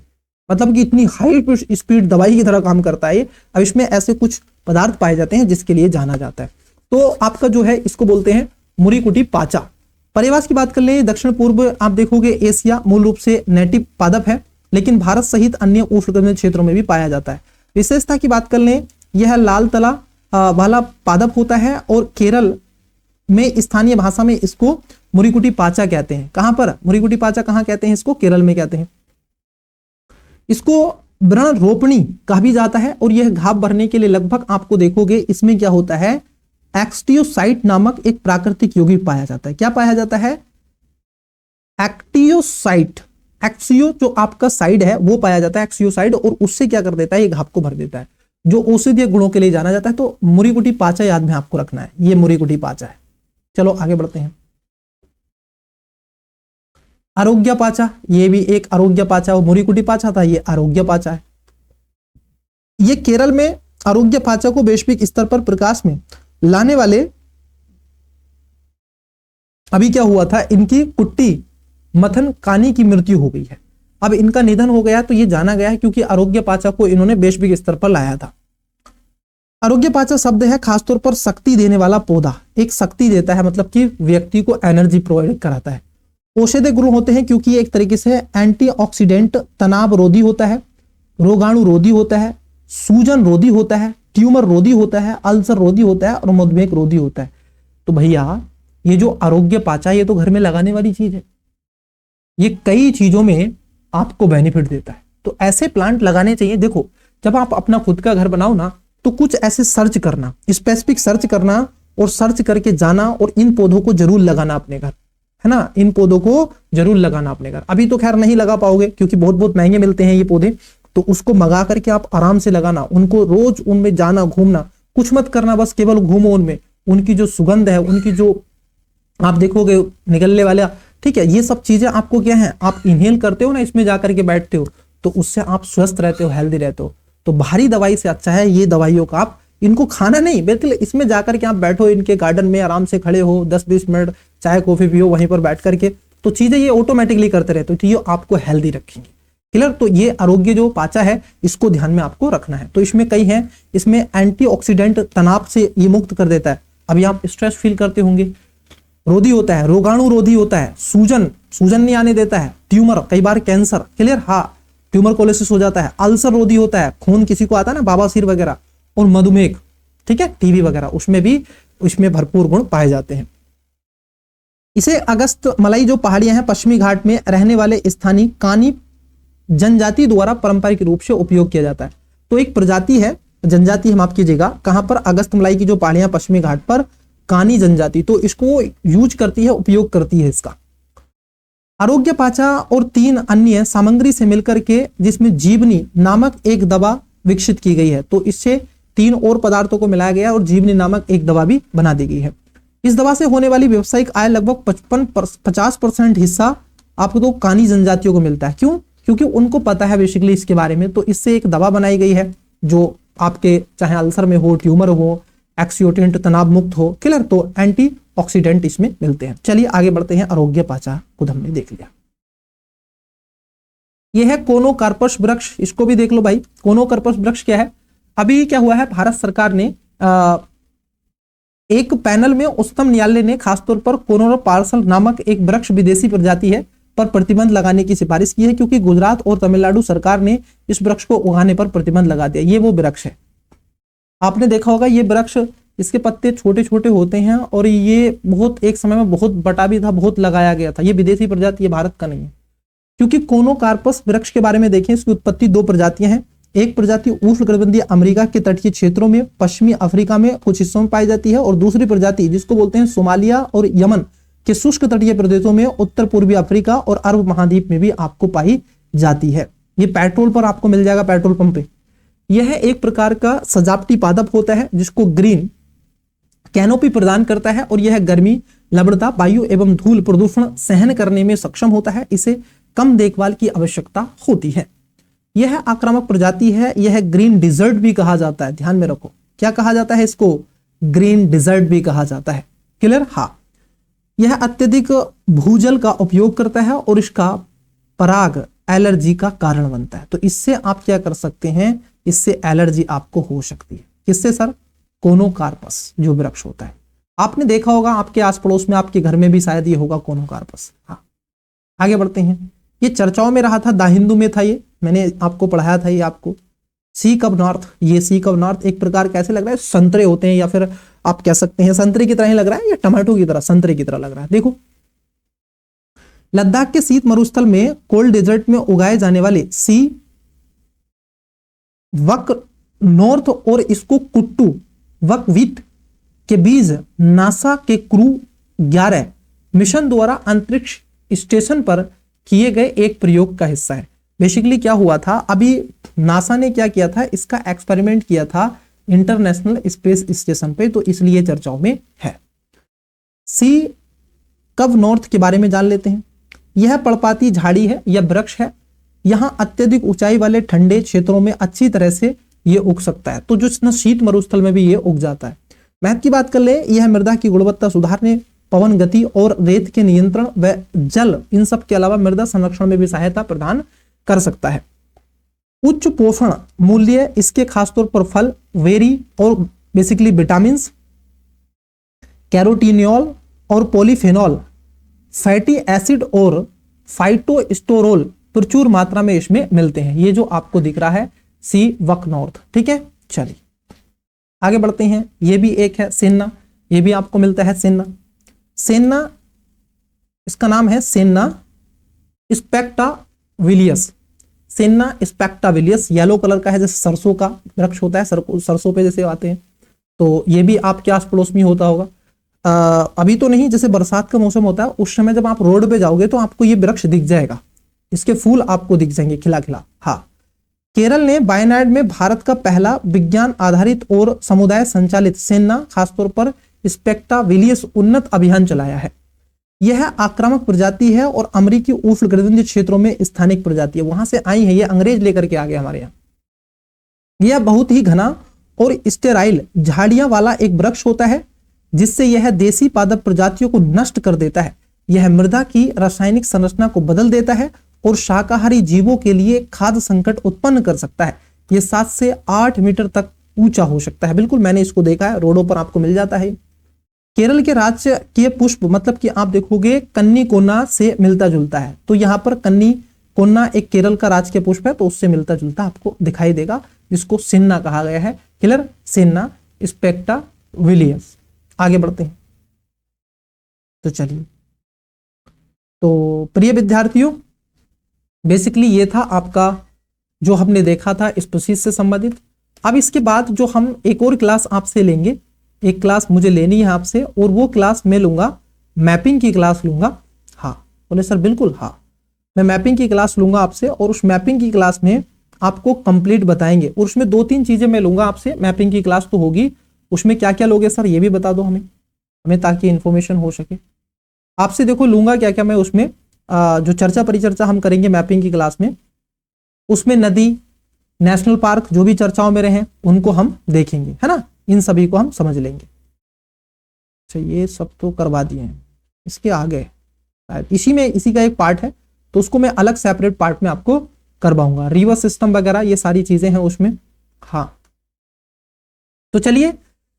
मतलब कि इतनी हाई स्पीड दवाई की तरह काम करता है ये। अब इसमें ऐसे कुछ पदार्थ पाए जाते हैं जिसके लिए जाना जाता है। तो आपका जो है इसको बोलते हैं मुरीकुटी पाचा। पर्यायवाची की बात कर ले, दक्षिण पूर्व आप देखोगे एशिया मूल रूप से नेटिव पादप है, लेकिन भारत सहित अन्य उष्णकटिबंधीय क्षेत्रों में भी पाया जाता है। विशेषता की बात कर ले, यह लाल तला वाला पादप होता है और केरल में स्थानीय भाषा में इसको मुरीकुटी पाचा कहते हैं। कहां पर मुरीकुटी पाचा कहां कहते हैं इसको? केरल में कहते हैं। इसको व्रण रोपणी कहा भी जाता है और यह घाव भरने के लिए लगभग आपको देखोगे इसमें क्या होता है, एक्टियोसाइट नामक एक प्राकृतिक यौगिक पाया जाता है। क्या पाया जाता है? एक्टियोसाइट। एक्सियो जो आपका साइड है वो पाया जाता है, एक्सियोसाइड, और उससे क्या कर देता है, ये घाव को भर देता है, जो औषधीय गुणों के लिए जाना जाता है। तो मुरीकुटी पाचा याद में आपको रखना है, ये मुरीकुटी पाचा है। चलो आगे बढ़ते हैं। आरोग्य पाचा, ये भी एक आरोग्य पाचा, वो मुरीकुटी पाचा था, ये आरोग्य पाचा है। ये केरल में आरोग्य पाचा को वैश्विक स्तर पर प्रकाश में लाने वाले, अभी क्या हुआ था, इनकी कुट्टी मथन कानी की मृत्यु हो गई है। अब इनका निधन हो गया तो ये जाना गया है क्योंकि आरोग्य पाचा को इन्होंने वैश्विक स्तर पर लाया था। आरोग्य पाचा शब्द है खासतौर पर शक्ति देने वाला पौधा, एक शक्ति देता है, मतलब कि व्यक्ति को एनर्जी प्रोवाइड कराता है। औषधीय गुण होते हैं क्योंकि ये एक तरीके से एंटीऑक्सीडेंट, तनाव रोधी होता है, रोगाणु रोधी होता है, सूजन रोधी होता है, ट्यूमर रोधी होता है, अल्सर रोधी होता है और मधुमेह रोधी होता है। तो भैया ये जो आरोग्य पाचा ये तो घर में लगाने वाली चीज है, ये कई चीजों में आपको बेनिफिट देता है। तो ऐसे प्लांट लगाने चाहिए। देखो जब आप अपना खुद का घर बनाओ ना तो कुछ ऐसे सर्च करना, स्पेसिफिक सर्च करना और सर्च करके जाना और इन पौधों को जरूर लगाना अपने घर, है ना, इन पौधों को जरूर लगाना अपने घर। अभी तो खैर नहीं लगा पाओगे क्योंकि बहुत बहुत महंगे मिलते हैं ये पौधे, तो उसको मंगा करके आप आराम से लगाना, उनको रोज उनमें जाना, घूमना, कुछ मत करना, बस केवल घूमो उनमें, उनकी जो सुगंध है, उनकी जो आप देखोगे निकलने वाला, ठीक है, ये सब चीजें आपको क्या है, आप इनहेल करते हो ना, इसमें जाकर के बैठते हो तो उससे आप स्वस्थ रहते हो, हेल्दी रहते हो। तो बाहरी दवाई से अच्छा है ये दवाइयों का आप इनको खाना नहीं, बिल्कुल इसमें जाकर के आप बैठो, इनके गार्डन में आराम से खड़े हो, 10-20 मिनट चाय कॉफी पियो वहीं पर बैठ करके, तो चीजें ये ऑटोमेटिकली करते रहते हो, तो ये आपको हेल्दी रखेंगे। क्लियर? तो ये आरोग्य जो पाचा है इसको ध्यान में आपको रखना है। तो इसमें कई हैं, इसमें एंटीऑक्सीडेंट, तनाव से ये मुक्त कर देता है। अभी आप स्ट्रेस फील करते होंगे, रोधी होता है, रोगाणु रोधी होता है, सूजन नहीं आने देता है, ट्यूमर, कई बार कैंसर, क्लियर, हाँ ट्यूबरकुलोसिस हो जाता है, अल्सर रोधी होता है, खून किसी को आता है ना बवासीर वगैरह, और मधुमेह, ठीक है, टीबी वगैरह, उसमें भी इसमें भरपूर गुण पाए जाते हैं। इसे अगस्त मलाई जो पहाड़ियां हैं पश्चिमी घाट में रहने वाले स्थानीय कानी जनजाति द्वारा पारंपरिक रूप से उपयोग किया जाता है। तो एक प्रजाति है, जनजाति हम माफ कीजिएगा, कहां पर, अगस्त मलाई की जो पहाड़ियां पश्चिमी घाट पर, कानी जनजाति, तो इसको यूज करती है, उपयोग करती है इसका। आरोग्य पाचा और 3 अन्य सामग्री से मिलकर के, जिसमें जीवनी नामक एक दवा विकसित की गई है, तो इससे 3 और पदार्थों को मिलाया गया और जीवनी नामक एक दवा भी बना दी गई है। इस दवा से होने वाली व्यावसायिक आय लगभग 50% हिस्सा आपको तो कानी जनजातियों को मिलता है। क्यों? क्योंकि उनको पता है बेसिकली इसके बारे में, तो इससे एक दवा बनाई गई है जो आपके चाहे अल्सर में हो, ट्यूमर हो, एक्सियोटेंट, तनाव मुक्त हो, क्लियर, तो एंटी ऑक्सीडेंट इसमें मिलते हैं। चलिए आगे बढ़ते हैं। आरोग्य पाचा को हमने देख लिया। यह है कोनोकार्पस वृक्ष, इसको भी देख लो भाई। कोनोकार्पस वृक्ष क्या है? अभी क्या हुआ है, भारत सरकार ने एक पैनल में उच्चतम न्यायालय ने खासतौर पर कोनोपार्सल नामक एक वृक्ष विदेशी प्रजाति है पर प्रतिबंध लगाने की सिफारिश की है, क्योंकि गुजरात और तमिलनाडु सरकार ने इस वृक्ष को उगाने पर प्रतिबंध लगा दिया। ये वो वृक्ष है, आपने देखा होगा ये वृक्ष, इसके पत्ते छोटे छोटे होते हैं और ये बहुत एक समय में बहुत बटा भी था, बहुत लगाया गया था। ये विदेशी प्रजाति, ये भारत का नहीं है। क्योंकि कोनोकार्पस वृक्ष के बारे में देखें, इसकी उत्पत्ति 2 प्रजातियां हैं। एक प्रजाति उष्णकटिबंधीय अमेरिका के तटीय क्षेत्रों में, पश्चिमी अफ्रीका में कुछ हिस्सों में पाई जाती है, और दूसरी प्रजाति जिसको बोलते हैं सोमालिया और यमन के शुष्क तटीय प्रदेशों में, उत्तर पूर्वी अफ्रीका और अरब महाद्वीप में भी आपको पाई जाती है। ये पेट्रोल पर आपको मिल जाएगा, पेट्रोल पंप पे। यह एक प्रकार का सजावटी पादप होता है जिसको ग्रीन कैनोपी प्रदान करता है, और यह गर्मी, लवणता, वायु एवं धूल प्रदूषण सहन करने में सक्षम होता है। इसे कम देखभाल की आवश्यकता होती है। यह आक्रामक प्रजाति है। यह ग्रीन डिजर्ट भी कहा जाता है, ध्यान में रखो। क्या कहा जाता है इसको? ग्रीन डिजर्ट भी कहा जाता है। क्लियर? हाँ। यह अत्यधिक भूजल का उपयोग करता है और इसका पराग एलर्जी का कारण बनता है। तो इससे आप क्या कर सकते हैं, इससे एलर्जी आपको हो सकती है। किससे सर? कोनोकार्पस जो वृक्ष होता है। आपने देखा होगा आपके आस पड़ोस में, आपके घर में भी शायद ये होगा कोनोकार्पस। हाँ, आगे बढ़ते हैं। ये चर्चाओं में रहा था, द हिंदू में था, ये मैंने आपको पढ़ाया था। ये आपको सी कब नॉर्थ, ये सी कब नॉर्थ एक प्रकार कैसे लग रहा है, संतरे होते हैं, या फिर आप कह सकते हैं संतरे की तरह ही लग रहा है, या टमाटो की तरह, संतरे की तरह लग रहा है। देखो, लद्दाख के शीत मरुस्थल में कोल्ड डेजर्ट में उगाए जाने वाले सी वक नॉर्थ और इसको कुट्टू वकविट के बीज नासा के क्रू 11 मिशन द्वारा अंतरिक्ष स्टेशन पर किए गए एक प्रयोग का हिस्सा है। बेसिकली क्या हुआ था, अभी नासा ने क्या किया था, इसका एक्सपेरिमेंट किया था इंटरनेशनल स्पेस स्टेशन पे, तो इसलिए चर्चाओं में है। सी कब नॉर्थ के बारे में जान लेते हैं। यह पर्णपाती झाड़ी है या वृक्ष है। यहां अत्यधिक ऊंचाई वाले ठंडे क्षेत्रों में अच्छी तरह से यह उग सकता है, तो जो शीत मरुस्थल में भी ये उग जाता है। महत्व की बात कर ले, यह मृदा की गुणवत्ता सुधारने, पवन गति और रेत के नियंत्रण व जल, इन सब के अलावा मृदा संरक्षण में भी सहायता प्रदान कर सकता है। उच्च पोषण मूल्य इसके खासतौर पर फल, वेरी और बेसिकली विटामिन, कैरोटीनियोल और पॉलीफेनॉल, फैटी एसिड और फाइटोस्टेरोल प्रचुर मात्रा में इसमें मिलते हैं। ये जो आपको दिख रहा है सी वक नॉर्थ, ठीक है। चलिए आगे बढ़ते हैं। ये भी एक है सेन्ना, ये भी आपको मिलता है सेन्ना। सेन्ना, इसका नाम है सेन्ना स्पेक्टाविलियस। सेन्ना स्पेक्टाविलियस येलो कलर का है, जैसे सरसों का वृक्ष होता है, सरसों पे जैसे आते हैं, तो ये भी आपके आस पड़ोस में होता होगा। अभी तो नहीं, जैसे बरसात का मौसम होता है उस समय जब आप रोड पे जाओगे तो आपको ये वृक्ष दिख जाएगा, इसके फूल आपको दिख जाएंगे खिला खिला। हाँ, केरल ने वायनाड में भारत का पहला विज्ञान आधारित और समुदाय संचालित सेन्ना, खासतौर पर स्पेक्टाविलियस उन्नत अभियान चलाया है। यह आक्रामक प्रजाति है और अमेरिकी उष्णकटिबंधीय क्षेत्रों में स्थानिक प्रजाति है, वहां से आई है, ये अंग्रेज लेकर के आ गए हमारे यहाँ। यह बहुत ही घना और स्टेराइल झाड़ियां वाला एक वृक्ष होता है, जिससे यह देसी पादप प्रजातियों को नष्ट कर देता है। यह मृदा की रासायनिक संरचना को बदल देता है और शाकाहारी जीवों के लिए खाद्य संकट उत्पन्न कर सकता है। यह 7 से 8 मीटर तक ऊंचा हो सकता है। बिल्कुल मैंने इसको देखा है, रोडों पर आपको मिल जाता है। केरल के राज्य के पुष्प, मतलब कि आप देखोगे कन्नी कोन्ना से मिलता जुलता है, तो यहाँ पर कन्नी कोन्ना एक केरल का राज्य के पुष्प है, तो उससे मिलता जुलता आपको दिखाई देगा, जिसको सेन्ना कहा गया है। Clear, senna spectabilis. आगे बढ़ते हैं। तो चलिए, तो प्रिय विद्यार्थियों, बेसिकली ये था आपका जो हमने देखा था स्पीशीज से संबंधित। अब इसके बाद जो हम एक और क्लास आपसे लेंगे, एक क्लास मुझे लेनी है आपसे, और वो क्लास मैं लूंगा, मैपिंग की क्लास लूंगा। हाँ बोले सर, बिल्कुल हाँ, मैं मैपिंग की क्लास लूंगा आपसे, और उस मैपिंग की क्लास में आपको कंप्लीट बताएंगे, और उसमें 2-3 चीजें मैं लूंगा आपसे। मैपिंग की क्लास तो होगी, उसमें क्या क्या लोगे सर ये भी बता दो हमें ताकि इंफॉर्मेशन हो सके आपसे। देखो लूंगा क्या क्या मैं उसमें, जो चर्चा परिचर्चा हम करेंगे मैपिंग की क्लास में, उसमें नदी, नेशनल पार्क जो भी चर्चाओं में रहे उनको हम देखेंगे, है ना, इन सभी को हम समझ लेंगे। अच्छा, ये सब तो करवा दिए हैं, इसके आगे इसी का एक पार्ट है, तो उसको मैं अलग सेपरेट पार्ट में आपको करवाऊंगा। रिवर सिस्टम वगैरह ये सारी चीजें हैं उसमें। हाँ, तो चलिए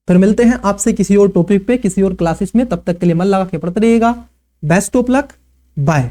फिर मिलते हैं आपसे किसी और टॉपिक पे, किसी और क्लासेस में। तब तक के लिए मन लगा के पढ़ते रहिएगा। Best of luck, bye.